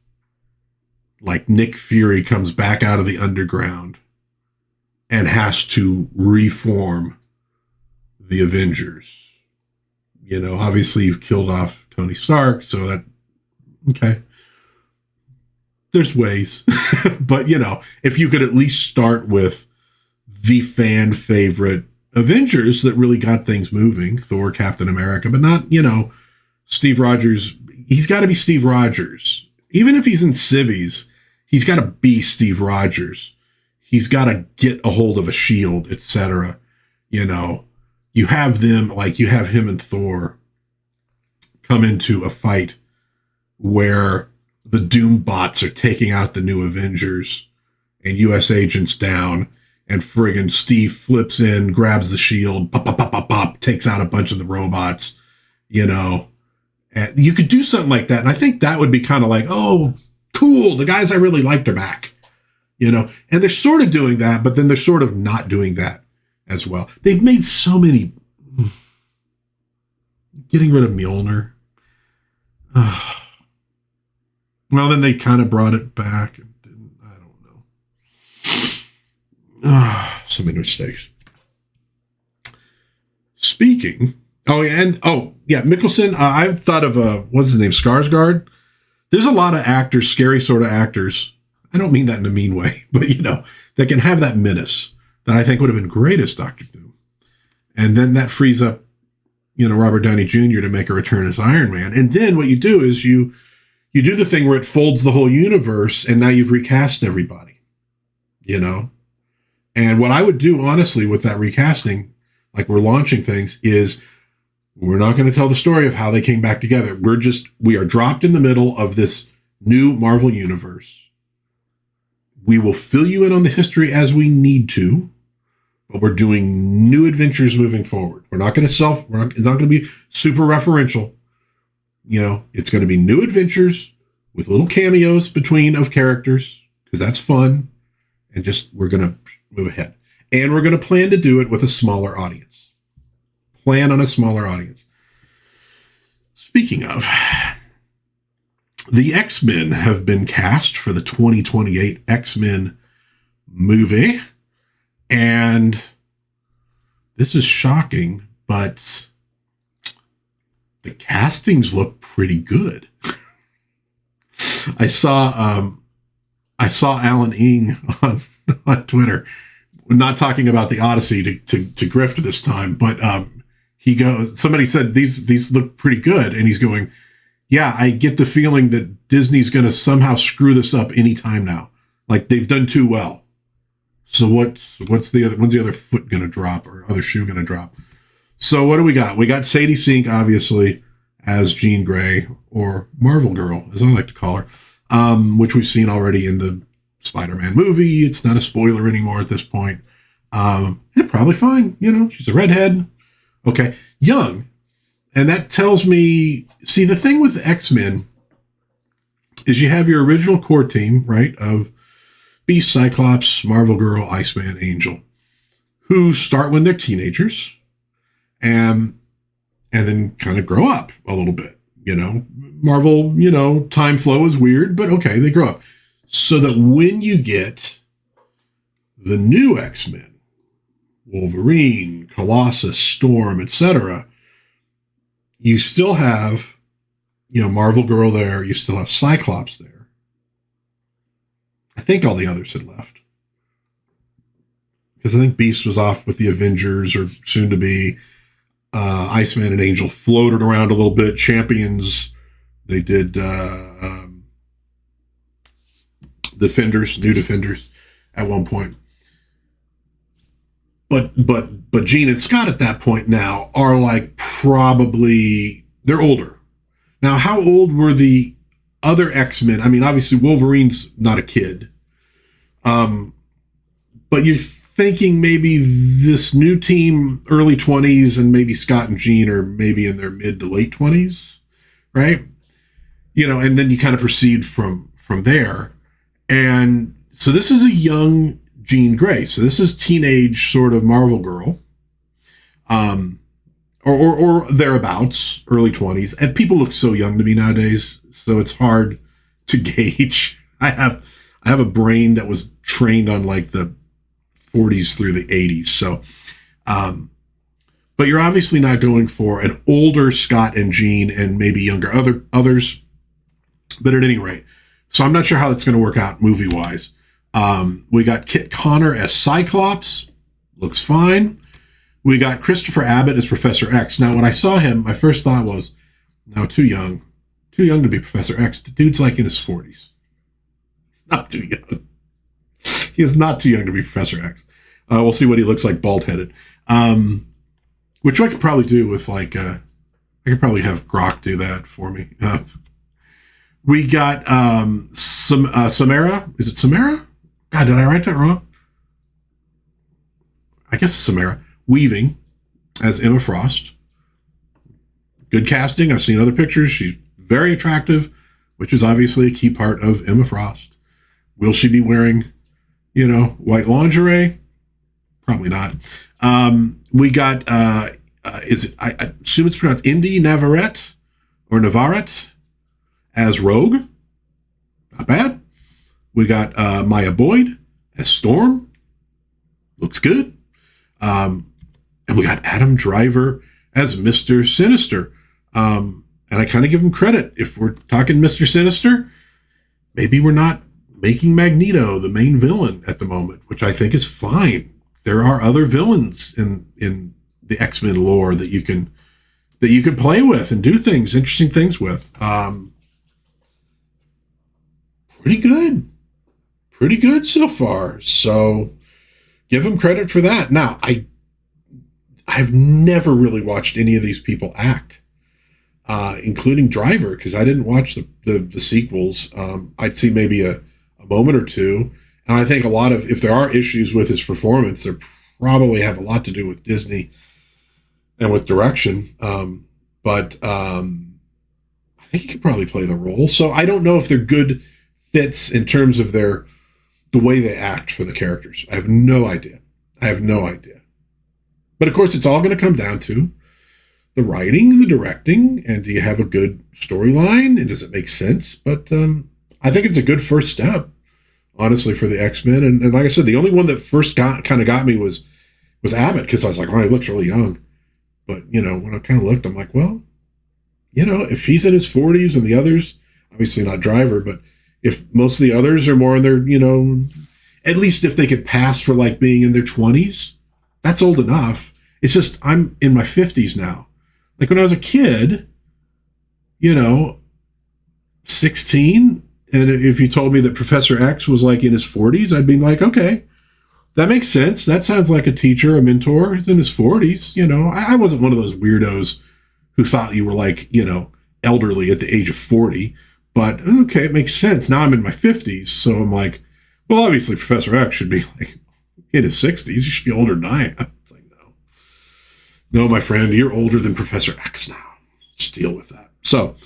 Nick Fury comes back out of the underground and has to reform the Avengers. You know, obviously you've killed off Tony Stark, so that, okay. There's ways. But, you know, if you could at least start with the fan favorite Avengers that really got things moving, Thor, Captain America, but not, you know, Steve Rogers. He's got to be Steve Rogers. Even if he's in civvies, he's got to be Steve Rogers. He's got to get a hold of a shield, etc. You know, you have them, like you have him and Thor come into a fight where the Doom bots are taking out the new Avengers and US agents down, and friggin' Steve flips in, grabs the shield, pop, pop, pop, pop, pop, takes out a bunch of the robots, you know. And you could do something like that. And I think that would be kind of like, oh, cool, the guys I really liked are back, you know. And they're sort of doing that, but then they're sort of not doing that as well. They've made so many. Getting rid of Mjolnir. Well, then they kind of brought it back. And didn't, I don't know. So many mistakes. Speaking. Oh, yeah. And, Mikkelsen. I've thought of, what's his name? Skarsgård. There's a lot of actors, scary sort of actors. I don't mean that in a mean way, but, you know, that can have that menace that I think would have been great as Dr. Doom. And then that frees up, you know, Robert Downey Jr. to make a return as Iron Man. And then what you do is you do the thing where it folds the whole universe, and now you've recast everybody, you know? And what I would do, honestly, with that recasting, like we're launching things, is we're not going to tell the story of how they came back together. We are dropped in the middle of this new Marvel universe. We will fill you in on the history as we need to, but we're doing new adventures moving forward. It's not going to be super referential. You know, it's going to be new adventures with little cameos between of characters, because that's fun. And just, we're going to move ahead. And we're going to plan to do it with a smaller audience. Plan on a smaller audience. Speaking of, the X-Men have been cast for the 2028 X-Men movie. And this is shocking, but the castings look pretty good. I saw Alan Ing on Twitter, not talking about the Odyssey to grift this time, but he goes, somebody said these look pretty good, and he's going, yeah, I get the feeling that Disney's going to somehow screw this up anytime now. Like, they've done too well. So when's the other foot going to drop, or other shoe going to drop? So what do we got? We got Sadie Sink, obviously, as Jean Grey, or Marvel Girl, as I like to call her, which we've seen already in the Spider-Man movie. It's not a spoiler anymore at this point. Probably fine. She's a redhead. Okay. Young. And that tells me, see, the thing with X-Men is you have your original core team, right, of Beast, Cyclops, Marvel Girl, Iceman, Angel, who start when they're teenagers and then kind of grow up a little bit. Marvel, time flow is weird, but okay, they grow up. So that when you get the new X-Men, Wolverine, Colossus, Storm, etc., you still have, Marvel Girl there. You still have Cyclops there. I think all the others had left. Because I think Beast was off with the Avengers, or soon to be. Iceman and Angel floated around a little bit. Champions, they did Defenders, New Defenders at one point. But Jean and Scott at that point now are like probably, they're older. Now, how old were the other X-Men? I mean, obviously Wolverine's not a kid. But you're thinking maybe this new team, early 20s, and maybe Scott and Jean are maybe in their mid to late 20s, right? And then you kind of proceed from there. And so this is a young Jean Grey. So this is teenage sort of Marvel Girl, or thereabouts, early 20s. And people look so young to me nowadays, so it's hard to gauge. I have a brain that was trained on like the 40s through the 80s. So, but you're obviously not going for an older Scott and Jean and maybe younger others. But at any rate, so I'm not sure how that's going to work out movie wise. We got Kit Connor as Cyclops. Looks fine. We got Christopher Abbott as Professor X. Now, when I saw him, my first thought was, no, too young to be Professor X. The dude's like in his 40s. He's not too young. He is not too young to be Professor X. We'll see what he looks like bald-headed. Which I could probably do with I could probably have Grok do that for me. We got Samara. Is it Samara? God, did I write that wrong? I guess it's Samara. Weaving as Emma Frost. Good casting. I've seen other pictures. She's very attractive, which is obviously a key part of Emma Frost. Will she be wearing, white lingerie? Probably not. We got, I assume it's pronounced Indy Navarrete or Navarrete as Rogue. Not bad. We got Maya Boyd as Storm. Looks good. And we got Adam Driver as Mr. Sinister. And I kind of give him credit. If we're talking Mr. Sinister, maybe we're not making Magneto the main villain at the moment, which I think is fine. There are other villains in the X-Men lore that you can play with and do interesting things with. Pretty good so far. So give him credit for that. Now, I've never really watched any of these people act, including Driver, because I didn't watch the sequels. I'd see maybe a moment or two. And I think if there are issues with his performance, they probably have a lot to do with Disney and with direction. But I think he could probably play the role. So I don't know if they're good fits in terms of the way they act for the characters. I have no idea. But of course, it's all going to come down to the writing and the directing. And do you have a good storyline? And does it make sense? But I think it's a good first step honestly, for the X-Men. And like I said, the only one that first got me was Abbott, because I was like, oh, he looks really young. But, when I kind of looked, I'm like, well, if he's in his 40s and the others, obviously not Driver, but if most of the others are more in their, at least if they could pass for like being in their 20s, that's old enough. It's just, I'm in my 50s now. Like when I was a kid, 16, and if you told me that Professor X was like in his 40s, I'd be like, okay, that makes sense. That sounds like a teacher, a mentor. He's in his 40s. I wasn't one of those weirdos who thought you were like, elderly at the age of 40. But okay, it makes sense. Now I'm in my 50s. So I'm like, well, obviously Professor X should be like in his 60s. He should be older than I am. It's like, no. No, my friend, you're older than Professor X now. Just deal with that. So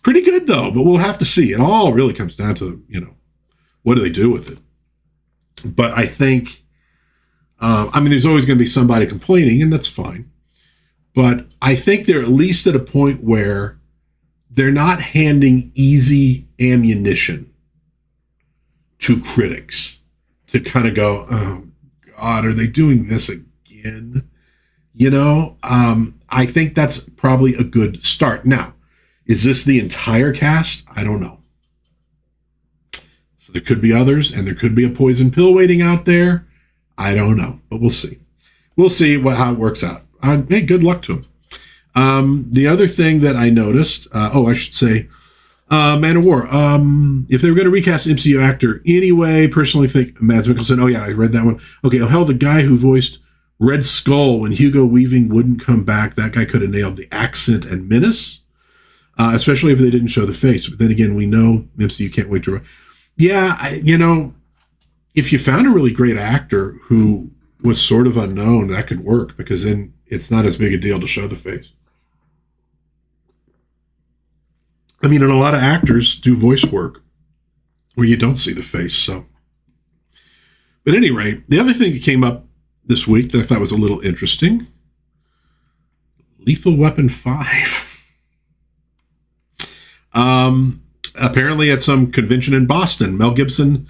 pretty good, though. But we'll have to see. It all really comes down to, what do they do with it? But I think, there's always going to be somebody complaining, and that's fine. But I think they're at least at a point where they're not handing easy ammunition to critics to kind of go, oh, God, are they doing this again? I think that's probably a good start. Now, is this the entire cast? I don't know. So there could be others, and there could be a poison pill waiting out there. I don't know, but we'll see. We'll see how it works out. Hey, good luck to him. The other thing that I noticed, I should say, Man of War. If they were going to recast an MCU actor anyway, personally think Mads Mikkelsen. Oh, yeah, I read that one. Okay, oh, hell, the guy who voiced Red Skull when Hugo Weaving wouldn't come back, that guy could have nailed the accent and menace, especially if they didn't show the face. But then again, we know MCU can't wait to... Yeah, if you found a really great actor who was sort of unknown, that could work, because then it's not as big a deal to show the face. And a lot of actors do voice work where you don't see the face. So, but at any rate, the other thing that came up this week that I thought was a little interesting, Lethal Weapon 5. Apparently at some convention in Boston, Mel Gibson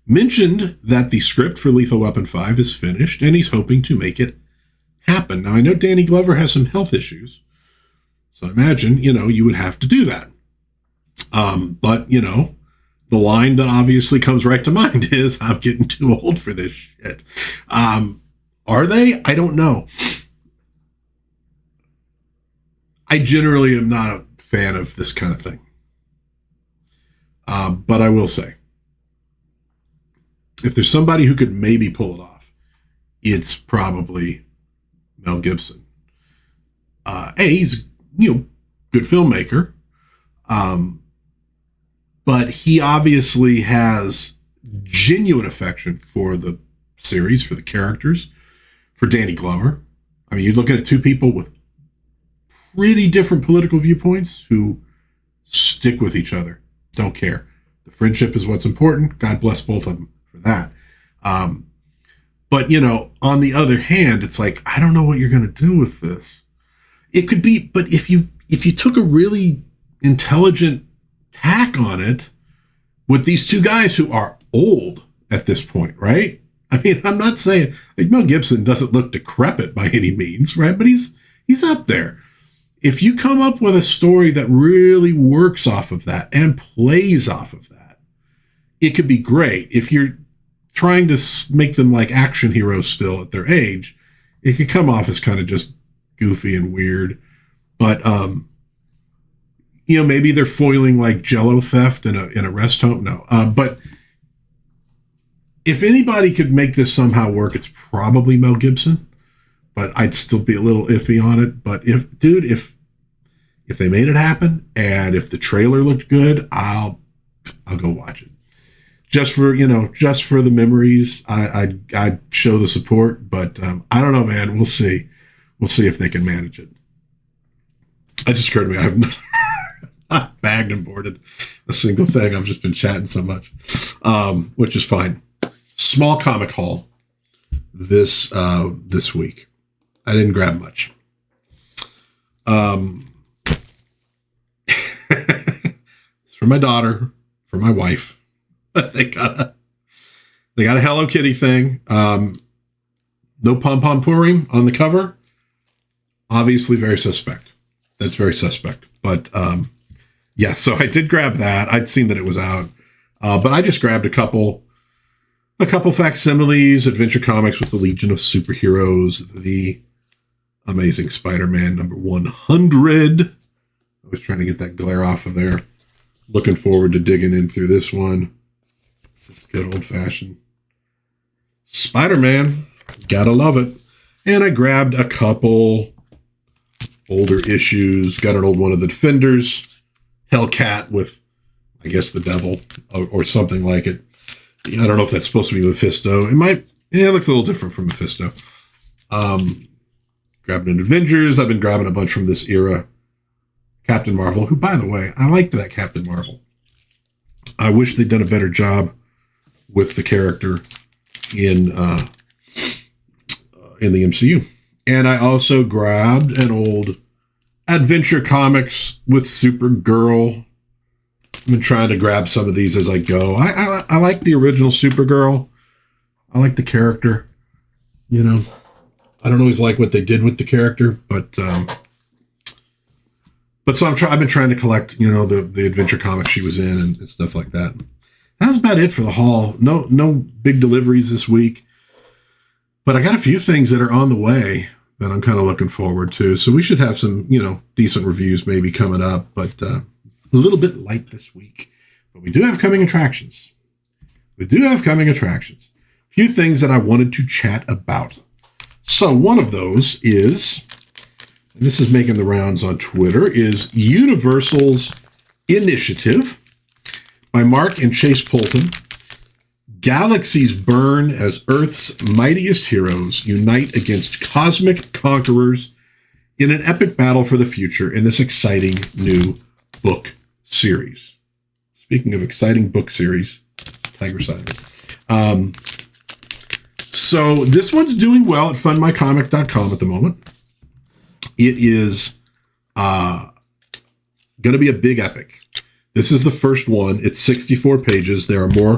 mentioned that the script for Lethal Weapon 5 is finished, and he's hoping to make it happen. Now, I know Danny Glover has some health issues, so I imagine, you would have to do that. But, the line that obviously comes right to mind is, I'm getting too old for this shit. Are they? I don't know. I generally am not a fan of this kind of thing. But I will say, if there's somebody who could maybe pull it off, it's probably Mel Gibson. He's, good filmmaker. But he obviously has genuine affection for the series, for the characters, for Danny Glover. You're looking at two people with pretty different political viewpoints who stick with each other, don't care. The friendship is what's important. God bless both of them for that. But, on the other hand, it's like, I don't know what you're going to do with this. It could be, but if you took a really intelligent tack on it with these two guys who are old at this point, right? I'm not saying Mel Gibson doesn't look decrepit by any means, right? But he's up there. If you come up with a story that really works off of that and plays off of that, it could be great. If you're trying to make them like action heroes still at their age, it could come off as kind of just goofy and weird. But, maybe they're foiling like Jell-O theft in a rest home. No. But if anybody could make this somehow work, it's probably Mel Gibson. But I'd still be a little iffy on it. But if they made it happen, and if the trailer looked good, I'll go watch it. Just for the memories, I'd show the support. But I don't know, man. We'll see. We'll see if they can manage it. It just occurred to me, I have not bagged and boarded a single thing. I've just been chatting so much, which is fine. Small comic haul this week. I didn't grab much. It's for my daughter, for my wife. They got They got a Hello Kitty thing. No pom-pom Purim on the cover. Obviously very suspect. That's very suspect. But yeah, so I did grab that. I'd seen that it was out. But I just grabbed a couple facsimiles, Adventure Comics with the Legion of Superheroes, the Amazing Spider-Man number 100. I was trying to get that glare off of there. Looking forward to digging in through this one. Just good old-fashioned Spider-Man. Gotta love it. And I grabbed a couple older issues. Got an old one of the Defenders. Hellcat with, I guess, the devil or something like it. I don't know if that's supposed to be Mephisto. It might. Yeah, it looks a little different from Mephisto. Grabbing an Avengers. I've been grabbing a bunch from this era. Captain Marvel, who, by the way, I liked that Captain Marvel. I wish they'd done a better job with the character in the MCU. And I also grabbed an old Adventure Comics with Supergirl. I've been trying to grab some of these as I go. I like the original Supergirl. I like the character. You know, I don't always like what they did with the character, but so I've been trying to collect, you know, the Adventure Comics she was in and stuff like that. That's about it for the haul. No big deliveries this week, but I got a few things that are on the way that I'm kind of looking forward to. So we should have some, you know, decent reviews maybe coming up, but a little bit light this week. But we do have coming attractions. A few things that I wanted to chat about. So one of those is, and this is making the rounds on Twitter, is Universal's Initiative by Mark and Chase Polton. Galaxies burn as Earth's mightiest heroes unite against cosmic conquerors in an epic battle for the future in this exciting new book series. Speaking of exciting book series, Tiger Cider. So this one's doing well at fundmycomic.com at the moment. It is going to be a big epic. This is the first one. It's 64 pages. There are more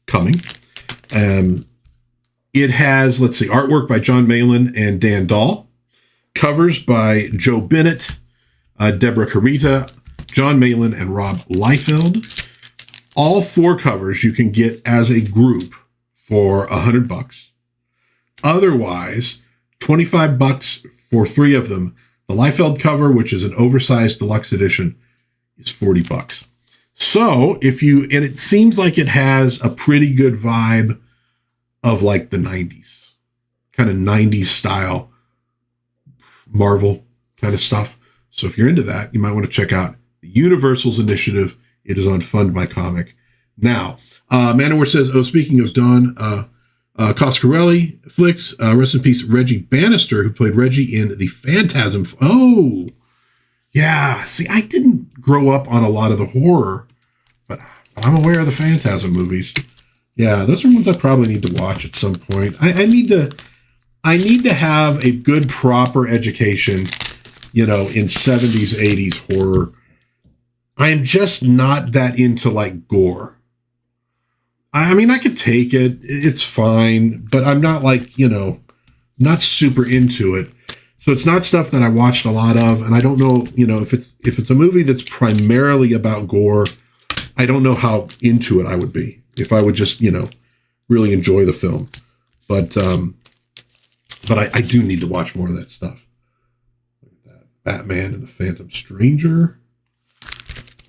coming. It has, let's see, artwork by John Malin and Dan Dahl. Covers by Joe Bennett, Deborah Carita, John Malin, and Rob Liefeld. All 4 covers you can get as a group for $100. Otherwise, $25 for 3 of them. The Liefeld cover, which is an oversized deluxe edition, is $40. So and it seems like it has a pretty good vibe of like the 90s, kind of 90s style Marvel kind of stuff. So if you're into that, you might want to check out the Universal's Initiative. It is on Fund My Comic. Now, Manowar says, speaking of Don Coscarelli flicks, rest in peace, Reggie Bannister, who played Reggie in the Phantasm. Oh, yeah. See, I didn't grow up on a lot of the horror, but I'm aware of the Phantasm movies. Yeah, those are ones I probably need to watch at some point. I need to have a good, proper education, you know, in 70s, 80s horror. I am just not that into like gore. I mean, I could take it. It's fine, but I'm not like, you know, not super into it. So it's not stuff that I watched a lot of. And I don't know, you know, if it's a movie that's primarily about gore, I don't know how into it I would be if I would just, you know, really enjoy the film. But I do need to watch more of that stuff. Look at that. Batman and the Phantom Stranger.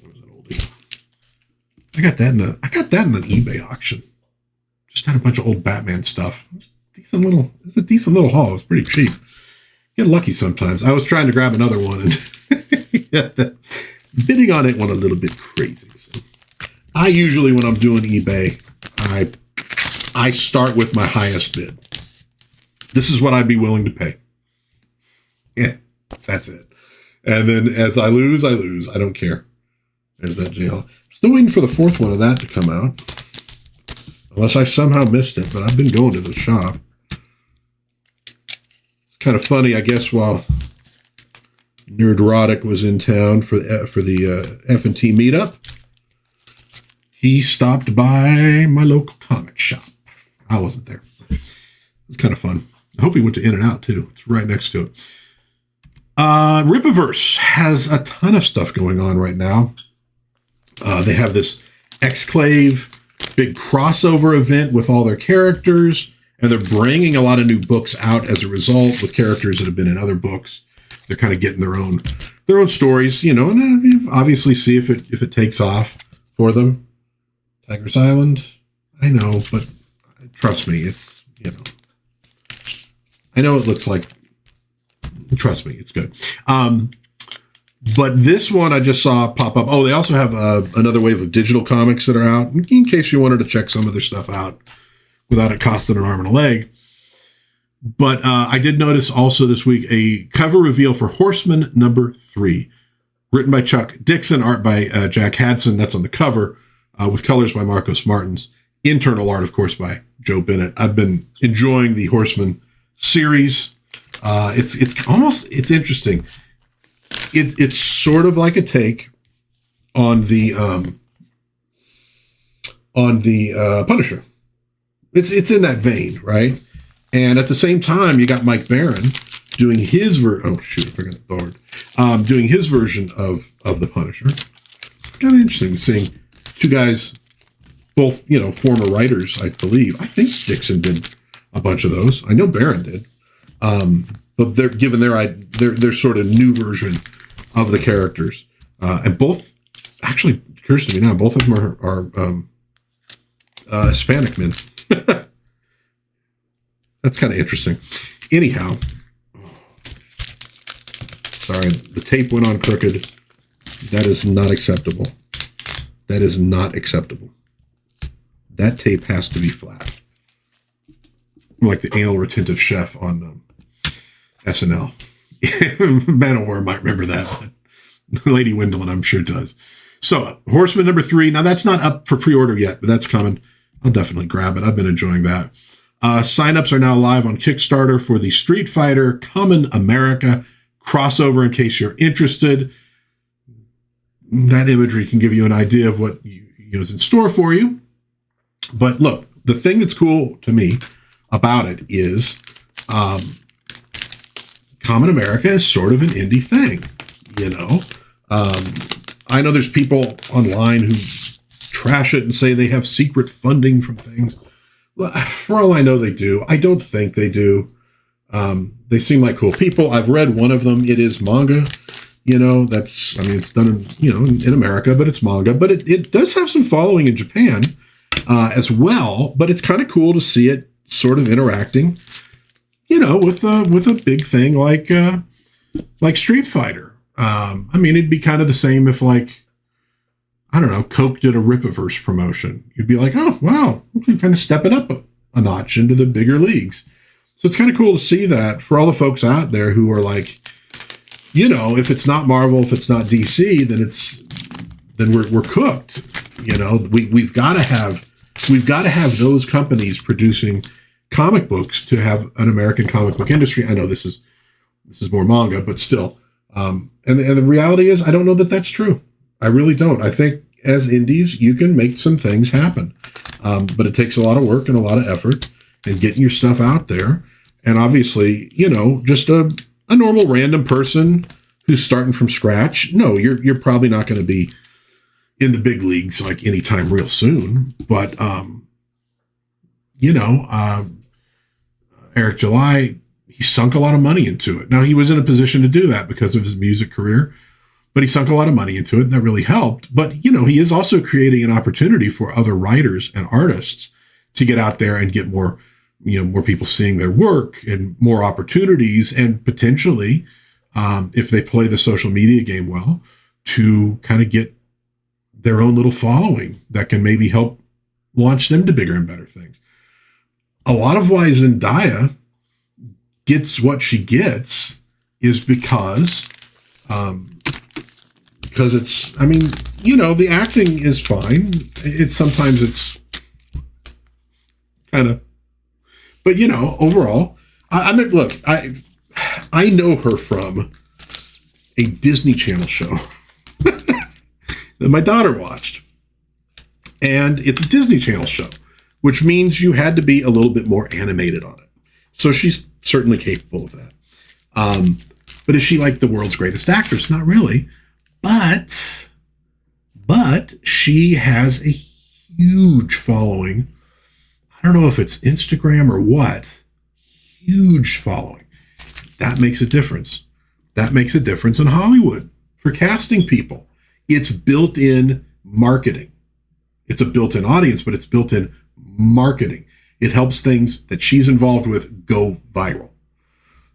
What was it, oldie? I got that in an eBay auction. Just had a bunch of old Batman stuff. It was a decent little haul. It was pretty cheap. Get lucky sometimes. I was trying to grab another one and bidding on it went a little bit crazy. So I usually, when I'm doing eBay, I start with my highest bid. This is what I'd be willing to pay. Yeah, that's it. And then as I lose, I don't care. There's that jail. Still waiting for the 4th one of that to come out. Unless I somehow missed it, but I've been going to the shop. It's kind of funny, I guess, while Nerdrotic was in town for the F&T meetup, he stopped by my local comic shop. I wasn't there. It's kind of fun. I hope he went to In-N-Out too. It's right next to it. Rippaverse has a ton of stuff going on right now. They have this Exclave big crossover event with all their characters, and they're bringing a lot of new books out as a result with characters that have been in other books. They're kind of getting their own stories, you know, and obviously see if it takes off for them. Tiger's Island, I know, but trust me, it's, you know, I know it looks like, trust me, it's good. But this one I just saw pop up. Oh, they also have another wave of digital comics that are out, in case you wanted to check some of their stuff out without it costing an arm and a leg. But I did notice also this week a cover reveal for Horseman #3, written by Chuck Dixon, art by Jack Hadson. That's on the cover, with colors by Marcos Martins. Internal art, of course, by Joe Bennett. I've been enjoying the Horseman series. It's interesting. It's sort of like a take on the Punisher. It's in that vein, right? And at the same time, you got Mike Baron doing his doing his version of the Punisher. It's kind of interesting seeing two guys, both, you know, former writers, I believe. I think Dixon did a bunch of those. I know Baron did. But they're given their sort of new version of the characters. And both, actually, occurs to me now, both of them are Hispanic men. That's kind of interesting. Anyhow, sorry, the tape went on crooked. That is not acceptable. That is not acceptable. That tape has to be flat. Like the anal retentive chef on SNL. Manowar might remember that. Lady Wendell, I'm sure does. So, Horseman #3. Now, that's not up for pre-order yet, but that's coming. I'll definitely grab it. I've been enjoying that. Sign-ups are now live on Kickstarter for the Street Fighter Common America crossover, in case you're interested. That imagery can give you an idea of what is in store for you. But look, the thing that's cool to me about it is Common America is sort of an indie thing, you know. I know there's people online who trash it and say they have secret funding from things. Well, for all I know, they do. I don't think they do. They seem like cool people. I've read one of them. It is manga. You know, it's done in America, but it's manga. But it does have some following in Japan as well. But it's kind of cool to see it sort of interacting, you know, with a big thing like Street Fighter. It'd be kind of the same if, like, I don't know, Coke did a Rippaverse promotion. You'd be like, oh, wow, we can kind of step it up a notch into the bigger leagues. So it's kind of cool to see that for all the folks out there who are like, you know, if it's not Marvel, if it's not DC, then we're cooked. You know, we've got to have those companies producing comic books to have an American comic book industry. I know this is more manga, but still. And the reality is, I don't know that that's true. I really don't. I think as indies, you can make some things happen. But it takes a lot of work and a lot of effort and getting your stuff out there. And obviously, you know, just a normal random person who's starting from scratch. No, you're probably not going to be in the big leagues like anytime real soon. But, Eric July, he sunk a lot of money into it. Now, he was in a position to do that because of his music career, but he sunk a lot of money into it, and that really helped. But, you know, he is also creating an opportunity for other writers and artists to get out there and get more people seeing their work and more opportunities, and potentially, if they play the social media game well, to kind of get their own little following that can maybe help launch them to bigger and better things. A lot of why Zendaya gets what she gets is because it's, the acting is fine. Sometimes it's kind of, but overall, I know her from a Disney Channel show that my daughter watched, and it's a Disney Channel show which means you had to be a little bit more animated on it. So she's certainly capable of that. But is she like the world's greatest actress? Not really. But she has a huge following. I don't know if it's Instagram or what. Huge following. That makes a difference. That makes a difference in Hollywood for casting people. It's built-in marketing. It's a built-in audience, but it's built-in marketing. It helps things that she's involved with go viral.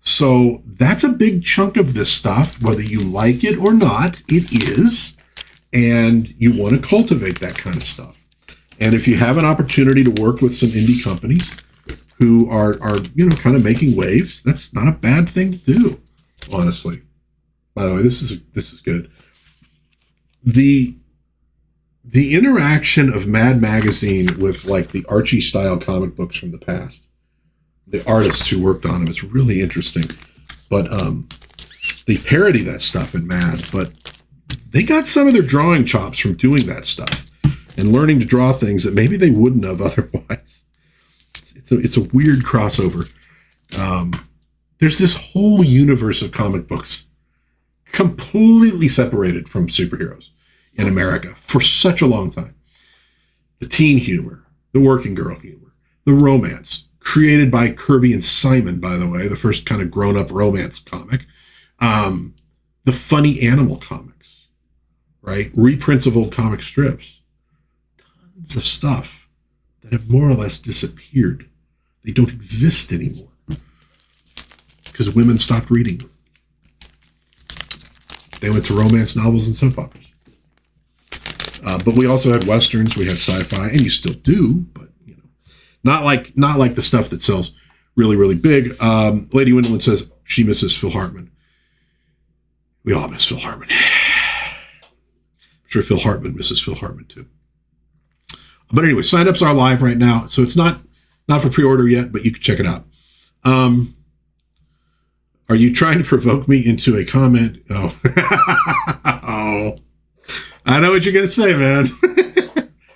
So that's a big chunk of this stuff, whether you like it or not, it is. And you want to cultivate that kind of stuff. And if you have an opportunity to work with some indie companies who are kind of making waves, that's not a bad thing to do, honestly. By the way, this is good. The interaction of Mad Magazine with like the Archie style comic books from the past, the artists who worked on them, it's really interesting. But they parody that stuff in Mad, but they got some of their drawing chops from doing that stuff and learning to draw things that maybe they wouldn't have otherwise. It's a weird crossover. There's this whole universe of comic books completely separated from superheroes in America for such a long time. The teen humor, the working girl humor, the romance, created by Kirby and Simon, by the way, the first kind of grown-up romance comic. The funny animal comics, right? Reprints of old comic strips. Tons of stuff that have more or less disappeared. They don't exist anymore because women stopped reading them. They went to romance novels and soap operas. But we also had westerns, we had sci-fi, and you still do, but not like the stuff that sells really, really big. Lady Windland says she misses Phil Hartman. We all miss Phil Hartman. I'm sure Phil Hartman misses Phil Hartman too. But anyway, signups are live right now, so it's not for pre-order yet, but you can check it out. Are you trying to provoke me into a comment? Oh, oh. I know what you're going to say, man.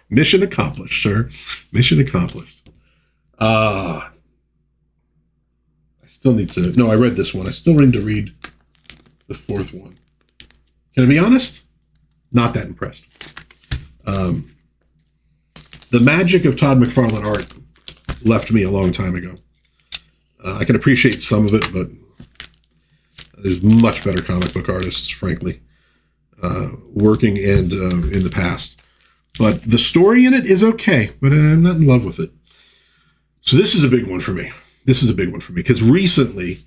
Mission accomplished, sir. Mission accomplished. I still need to... No, I read this one. I still need to read the fourth one. Can I be honest? Not that impressed. The magic of Todd McFarlane art left me a long time ago. I can appreciate some of it, but there's much better comic book artists, frankly, working and in the past. But the story in it is okay, but I'm not in love with it. So this is a big one for me. This is a big one for me because recently,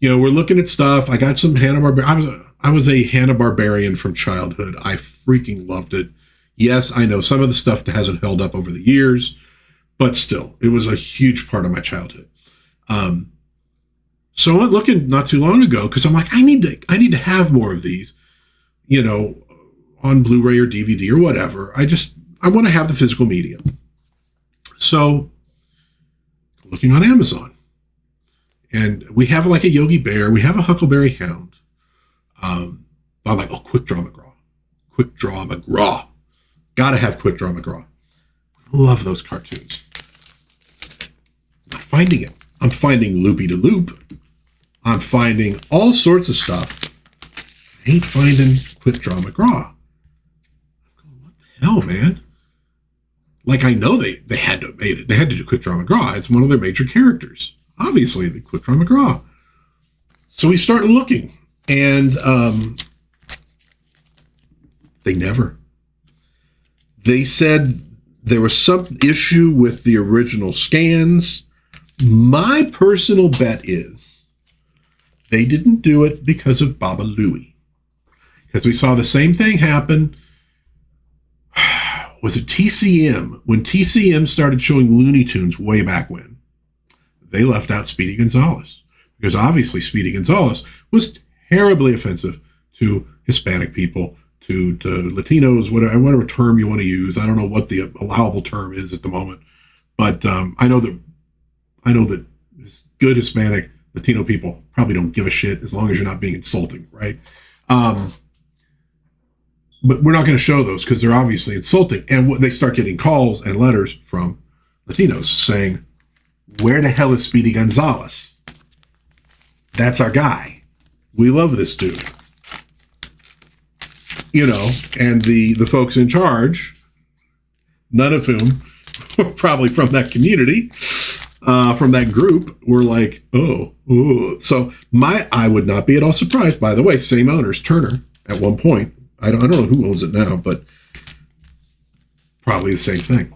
we're looking at stuff. I got some Hanna-Barbera. I was a Hanna-Barbarian from childhood. I freaking loved it. Yes, I know some of the stuff that hasn't held up over the years, but still, it was a huge part of my childhood. So I went looking not too long ago because I'm like, I need to have more of these, on Blu-ray or DVD or whatever. I want to have the physical medium. So looking on Amazon, and we have like a Yogi Bear, we have a Huckleberry Hound. I'm like, Quick Draw McGraw. Gotta have Quick Draw McGraw. Love those cartoons. Not finding it. I'm finding Loopy to Loop. I'm finding all sorts of stuff. I ain't finding Quick Draw McGraw. What the hell, man? Like, I know they had to have made it. They had to do Quick Draw McGraw. It's one of their major characters. Obviously, the Quick Draw McGraw. So we start looking, and they said there was some issue with the original scans. My personal bet is they didn't do it because of Baba Looey. Because we saw the same thing happen. Was it TCM? When TCM started showing Looney Tunes way back when, they left out Speedy Gonzales. Because obviously Speedy Gonzales was terribly offensive to Hispanic people, to Latinos, whatever term you want to use. I don't know what the allowable term is at the moment. But I know that good Hispanic Latino people probably don't give a shit as long as you're not being insulting, right? But we're not going to show those because they're obviously insulting. And they start getting calls and letters from Latinos saying, where the hell is Speedy Gonzalez? That's our guy. We love this dude. You know, and the folks in charge, none of whom were probably from that community, from that group, were like, oh. So I would not be at all surprised, by the way, same owners, Turner, at one point. I don't know who owns it now, but probably the same thing.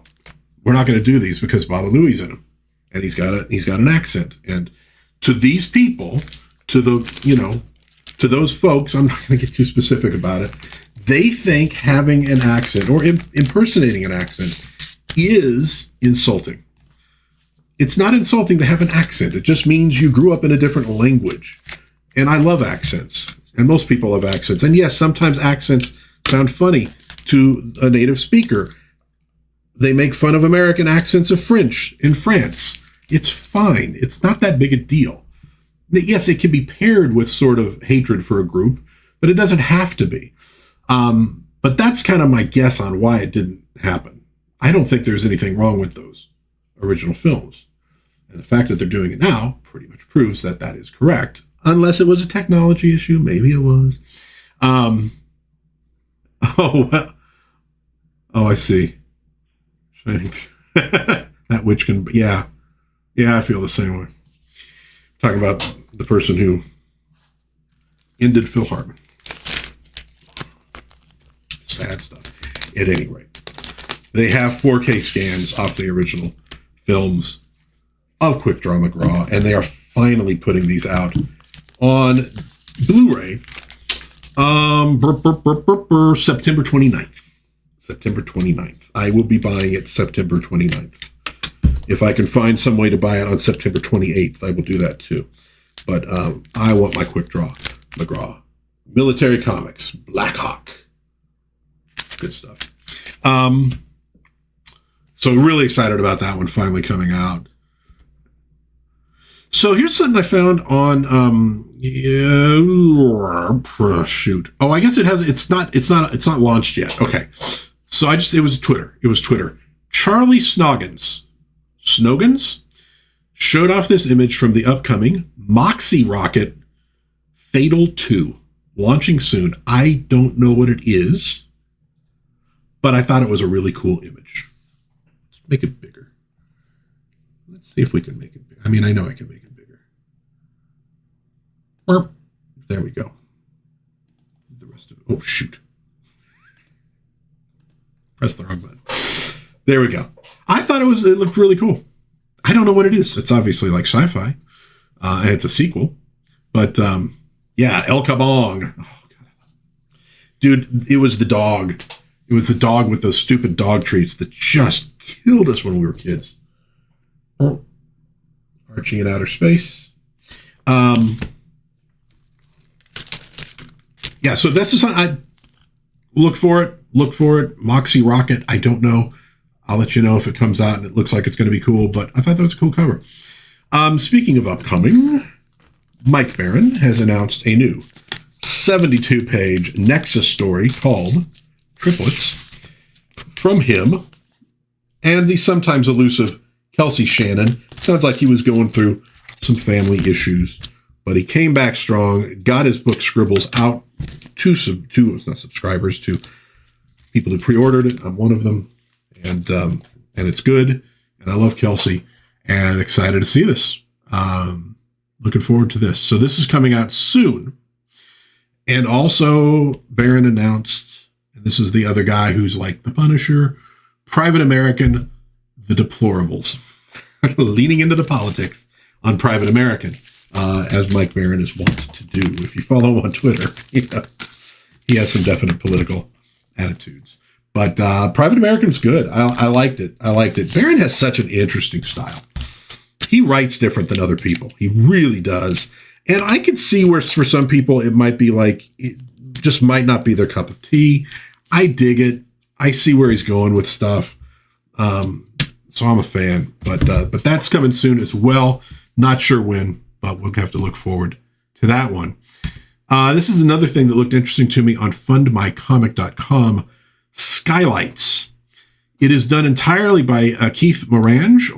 We're not going to do these because Baba Louie's in them, and he's got an accent. And to these people, to those folks, I'm not going to get too specific about it. They think having an accent or impersonating an accent is insulting. It's not insulting to have an accent. It just means you grew up in a different language. And I love accents. And most people have accents. And yes, sometimes accents sound funny to a native speaker. They make fun of American accents of French in France. It's fine. It's not that big a deal. Yes, it can be paired with sort of hatred for a group, but it doesn't have to be. But that's kind of my guess on why it didn't happen. I don't think there's anything wrong with those original films. And the fact that they're doing it now pretty much proves that that is correct. Unless it was a technology issue. Maybe it was. I see. Shining through. That witch can, yeah, I feel the same way. Talking about the person who ended Phil Hartman. Sad stuff. At any rate, they have 4K scans off the original films of Quick Draw McGraw, and they are finally putting these out on Blu-ray September 29th. September 29th. I will be buying it September 29th. If I can find some way to buy it on September 28th, I will do that too. But I want my Quick Draw McGraw. Military Comics, Black Hawk. Good stuff. So really excited about that one finally coming out. So here's something I found on shoot. Oh, I guess it has. It's not launched yet. Okay. So it was Twitter. Charlie Snoggins showed off this image from the upcoming Moxie rocket Fatal 2 launching soon. I don't know what it is, but I thought it was a really cool image. Let's make it bigger. Let's see if we can make it bigger. I mean, I know I can make it bigger. There we go. The rest of it. Oh, shoot. Press the wrong button. There we go. I thought it looked really cool. I don't know what it is. It's obviously like sci-fi, and it's a sequel. But yeah, El Kabong. Oh, God. Dude, it was the dog. It was the dog with those stupid dog treats that just killed us when we were kids. Oh, Archie in outer space. Yeah, so this is I look for it. Moxie rocket. I don't know. I'll let you know if it comes out and it looks like it's going to be cool, but I thought that was a cool cover. Speaking of upcoming, Mike Baron has announced a new 72-page Nexus story called Triplets from him and the sometimes elusive Kelsey Shannon. Sounds like he was going through some family issues, but he came back strong, got his book Scribbles out to subscribers, to people who pre-ordered it. I'm one of them. And it's good. And I love Kelsey and excited to see this. Looking forward to this. So this is coming out soon. And also Barron announced, and this is the other guy who's like the Punisher, Private American, The Deplorables, leaning into the politics on Private American, as Mike Barron is wont to do. If you follow him on Twitter, he has some definite political attitudes. But Private American's good. I liked it. Barron has such an interesting style. He writes different than other people. He really does. And I could see where for some people it might be like, it just might not be their cup of tea. I dig it. I see where he's going with stuff. So I'm a fan. But that's coming soon as well. Not sure when, but we'll have to look forward to that one. This is another thing that looked interesting to me on fundmycomic.com. Skylights It is done entirely by Keith Morange,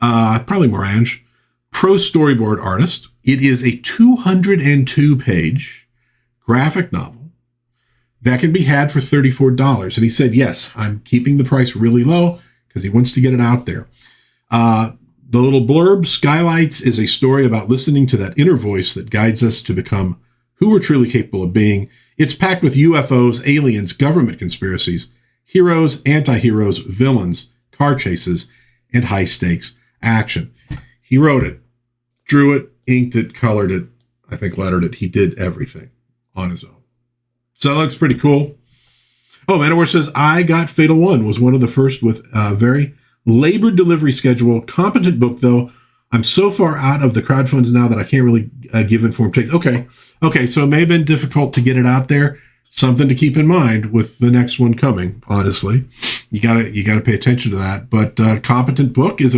probably Morange, pro storyboard artist. It is a 202-page graphic novel that can be had for $34. And he said, yes, I'm keeping the price really low because he wants to get it out there. The little blurb, Skylights, is a story about listening to that inner voice that guides us to become who we're truly capable of being. It's packed with UFOs, aliens, government conspiracies, heroes, anti-heroes, villains, car chases, and high-stakes action. He wrote it, drew it, inked it, colored it, I think lettered it. He did everything on his own. So that looks pretty cool. Oh, Manowar says, I Got Fatal One was one of the first with a very labored delivery schedule. Competent book, though. I'm so far out of the crowdfunds now that I can't really give informed takes. Okay, so it may have been difficult to get it out there. Something to keep in mind with the next one coming, honestly. You gotta pay attention to that. But competent book is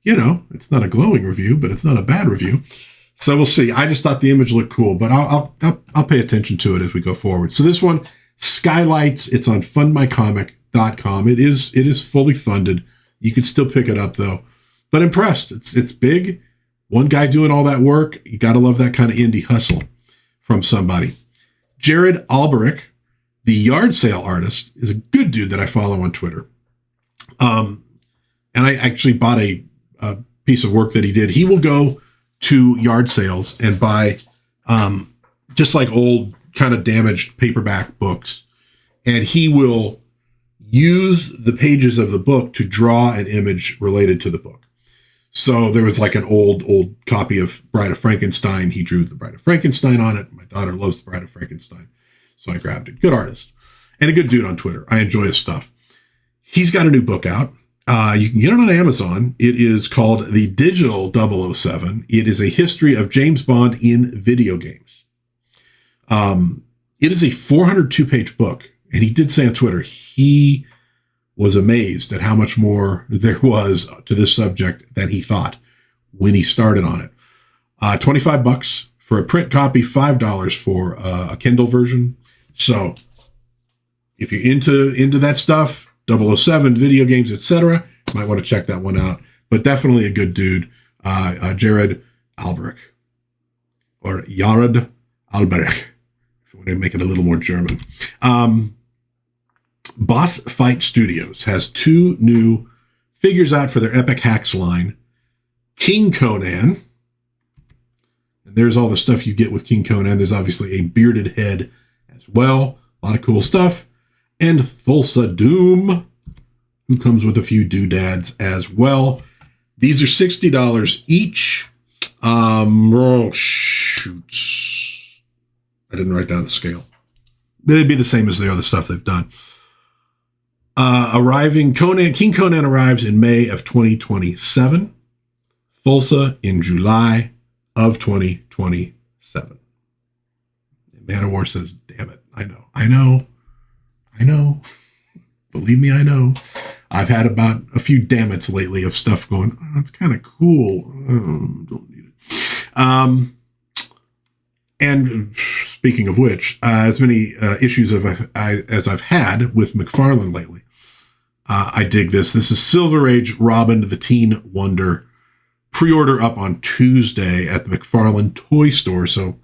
it's not a glowing review, but it's not a bad review. So we'll see. I just thought the image looked cool, but I'll pay attention to it as we go forward. So this one, Skylights, it's on fundmycomic.com. It is fully funded. You can still pick it up though. But impressed. It's big. One guy doing all that work. You gotta love that kind of indie hustle from somebody. Jared Alberic, the yard sale artist, is a good dude that I follow on Twitter. And I actually bought a piece of work that he did. He will go to yard sales and buy just like old kind of damaged paperback books. And he will use the pages of the book to draw an image related to the book. So there was like an old copy of Bride of Frankenstein. He drew the Bride of Frankenstein on it. My daughter loves the Bride of Frankenstein. So I grabbed it. Good artist and a good dude on Twitter. I enjoy his stuff. He's got a new book out. You can get it on Amazon. It is called The Digital 007. It is a history of James Bond in video games. It is a 402-page book. And he did say on Twitter, he was amazed at how much more there was to this subject than he thought when he started on it. $25 for a print copy, $5 for a Kindle version. So if you're into that stuff, 007, video games, etc., you might want to check that one out. But definitely a good dude, Jared Alberic, or Jared Alberic, if you want to make it a little more German. Boss Fight Studios has 2 new figures out for their Epic Hacks line. King Conan. And there's all the stuff you get with King Conan. There's obviously a bearded head as well. A lot of cool stuff. And Thulsa Doom, who comes with a few doodads as well. These are $60 each. Oh, shoot. I didn't write down the scale. They'd be the same as the other stuff they've done. King Conan arrives in May of 2027. Thulsa in July of 2027. And Manowar says, damn it. I know. Believe me, I know. I've had about a few damn it's lately of stuff going, oh, that's kind of cool. Don't need it. And speaking of which, as many issues as I've had with McFarlane lately, I dig this. This is Silver Age Robin the Teen Wonder. Pre-order up on Tuesday at the McFarlane Toy Store, so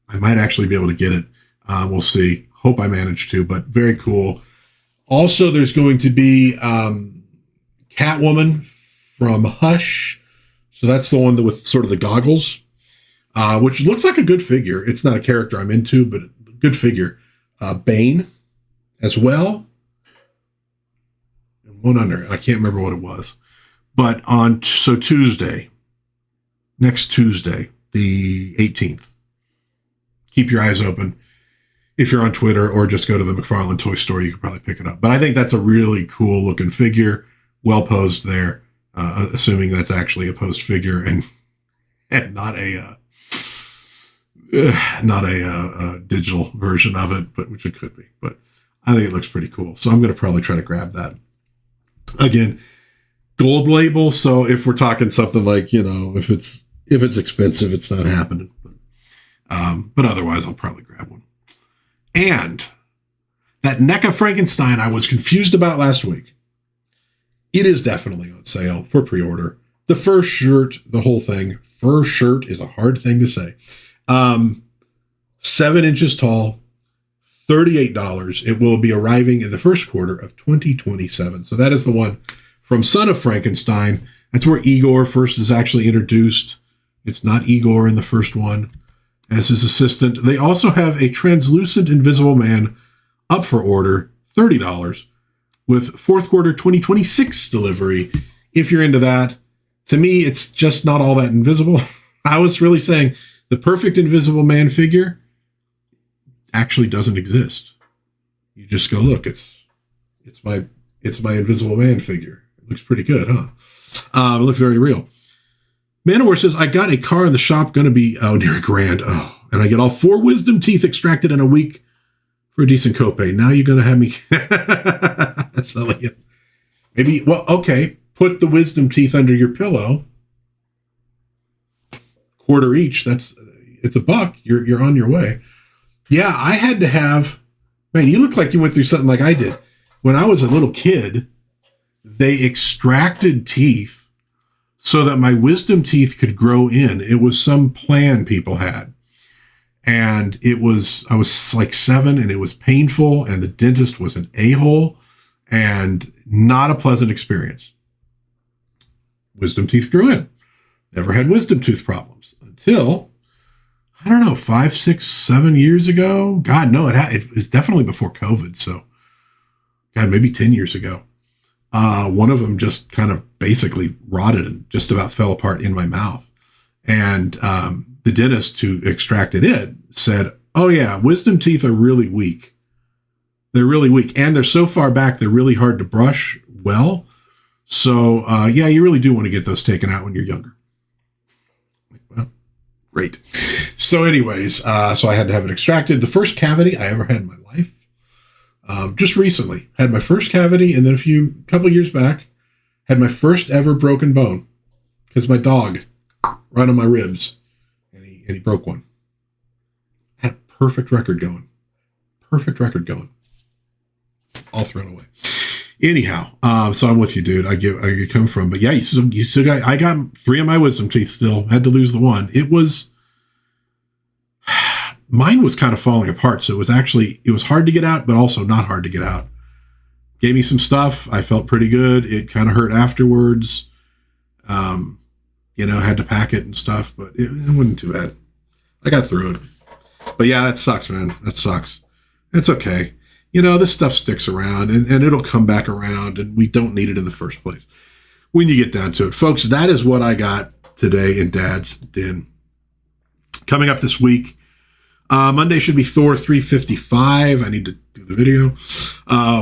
I might actually be able to get it. We'll see. Hope I manage to, but very cool. Also, there's going to be Catwoman from Hush. So that's the one that with sort of the goggles, which looks like a good figure. It's not a character I'm into, but a good figure. Bane as well. And one under, I can't remember what it was. But Tuesday, next Tuesday, the 18th, keep your eyes open. If you're on Twitter or just go to the McFarlane Toy Store, you can probably pick it up. But I think that's a really cool looking figure. Well posed there, assuming that's actually a posed figure and not a digital version of it, but which it could be. But I think it looks pretty cool. So I'm going to probably try to grab that. Again, gold label. So if we're talking something like, if it's expensive, it's not happening. But otherwise, I'll probably grab one. And That NECA Frankenstein I was confused about last week. It is definitely on sale for pre-order. The fur shirt, the whole thing. Fur shirt is a hard thing to say. 7 inches tall, $38. It will be arriving in the first quarter of 2027. So that is the one from Son of Frankenstein. That's where Igor first is actually introduced. It's not Igor in the first one as his assistant. They also have a translucent Invisible Man up for order, $30, with fourth quarter 2026 delivery. If you're into that, to me, it's just not all that invisible. I was really saying the perfect Invisible Man figure actually doesn't exist. You just go, look, it's my Invisible Man figure. It looks pretty good, huh? It looks very real. Manowar says, I got a car in the shop, going to be near $1,000. Oh, and I get all 4 wisdom teeth extracted in a week for a decent copay. Now you're going to have me selling it. Maybe, well, okay, put the wisdom teeth under your pillow. Quarter each. It's $1. You're on your way. Yeah, I had to have, man, you look like you went through something like I did. When I was a little kid, they extracted teeth so that my wisdom teeth could grow in. It was some plan people had. And I was like 7 and it was painful and the dentist was an a-hole and not a pleasant experience. Wisdom teeth grew in. Never had wisdom tooth problems until, I don't know, 5, 6, 7 years ago. God, no, it was definitely before COVID. So, God, maybe 10 years ago. One of them just kind of basically rotted and just about fell apart in my mouth. And the dentist who extracted it said, oh, yeah, wisdom teeth are really weak. They're really weak. And they're so far back, they're really hard to brush well. So, yeah, you really do want to get those taken out when you're younger. Well, great. So anyways, so I had to have it extracted. The first cavity I ever had in my life. Just recently had my first cavity, and then a couple years back had my first ever broken bone because my dog right on my ribs and he broke one. Had a perfect record going, all thrown away. Anyhow, so I'm with you, dude. I get come from, but yeah, you still got. I got 3 of my wisdom teeth still. Had to lose the one. Mine was kind of falling apart, so it was hard to get out, but also not hard to get out. Gave me some stuff. I felt pretty good. It kind of hurt afterwards. Had to pack it and stuff, but it wasn't too bad. I got through it. But yeah, that sucks, man. That sucks. It's okay. This stuff sticks around and it'll come back around, and we don't need it in the first place when you get down to it. Folks, that is what I got today in Dad's Den. Coming up this week, Monday should be Thor 355. I need to do the video.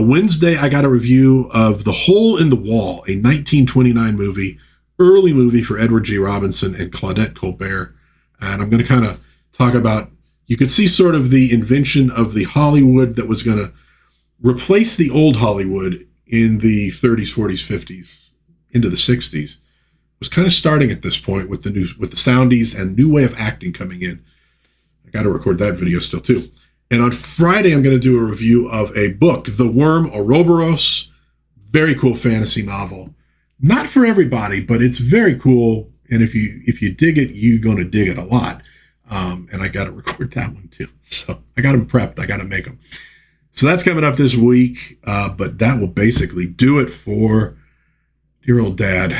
Wednesday, I got a review of The Hole in the Wall, a 1929 movie, early movie for Edward G. Robinson and Claudette Colbert. And I'm going to kind of talk about, you could see sort of the invention of the Hollywood that was going to replace the old Hollywood in the 30s, 40s, 50s, into the 60s. Was kind of starting at this point with the soundies and new way of acting coming in. I got to record that video still too. And on Friday, I'm going to do a review of a book, The Worm Ouroboros. Very cool fantasy novel. Not for everybody, but it's very cool. And if you dig it, you're going to dig it a lot. And I got to record that one too. So I got them prepped. I got to make them. So that's coming up this week. But that will basically do it for dear old Dad.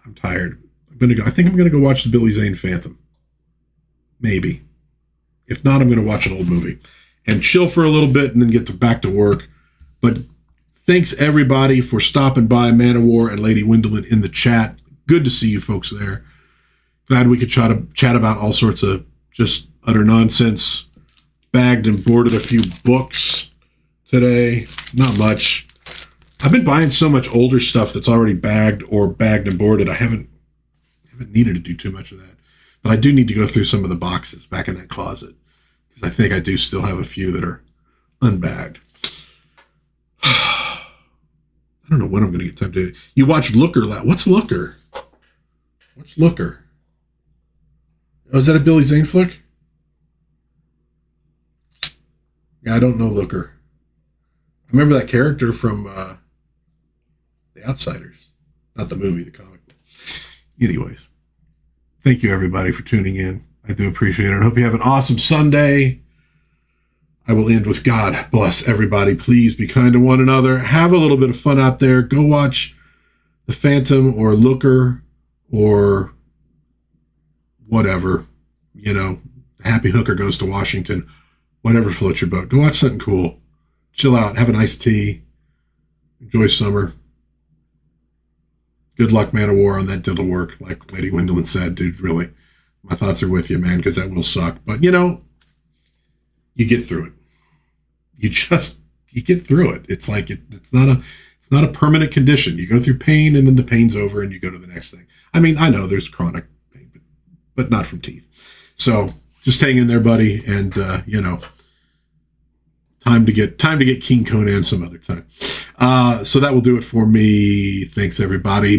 I'm tired. I think I'm going to go watch the Billy Zane Phantom. Maybe. If not, I'm going to watch an old movie and chill for a little bit and then get back to work. But thanks everybody for stopping by, Man of War and Lady Wendelin in the chat. Good to see you folks there. Glad we could chat about all sorts of just utter nonsense. Bagged and boarded a few books today. Not much. I've been buying so much older stuff that's already bagged and boarded. I haven't needed to do too much of that. But I do need to go through some of the boxes back in that closet because I think I do still have a few that are unbagged. I don't know when I'm going to get time to. You watch Looker. What's Looker? What's Looker? Oh, is that a Billy Zane flick? Yeah, I don't know Looker. I remember that character from The Outsiders. Not the movie, the comic book. Anyways, thank you everybody for tuning in. I do appreciate it. I hope you have an awesome Sunday. I will end with God bless everybody. Please be kind to one another. Have a little bit of fun out there. Go watch The Phantom or Looker or whatever. You know, Happy Hooker Goes to Washington. Whatever floats your boat. Go watch something cool. Chill out. Have a nice tea. Enjoy summer. Good luck, Man of War, on that dental work. Like Lady Gwendolyn said, dude, really. My thoughts are with you, man, because that will suck. But, you know, you get through it. You get through it. It's like it's not a permanent condition. You go through pain and then the pain's over and you go to the next thing. I mean, I know there's chronic pain, but not from teeth. So just hang in there, buddy. And, you know, time to get King Conan some other time. So that will do it for me. Thanks, everybody.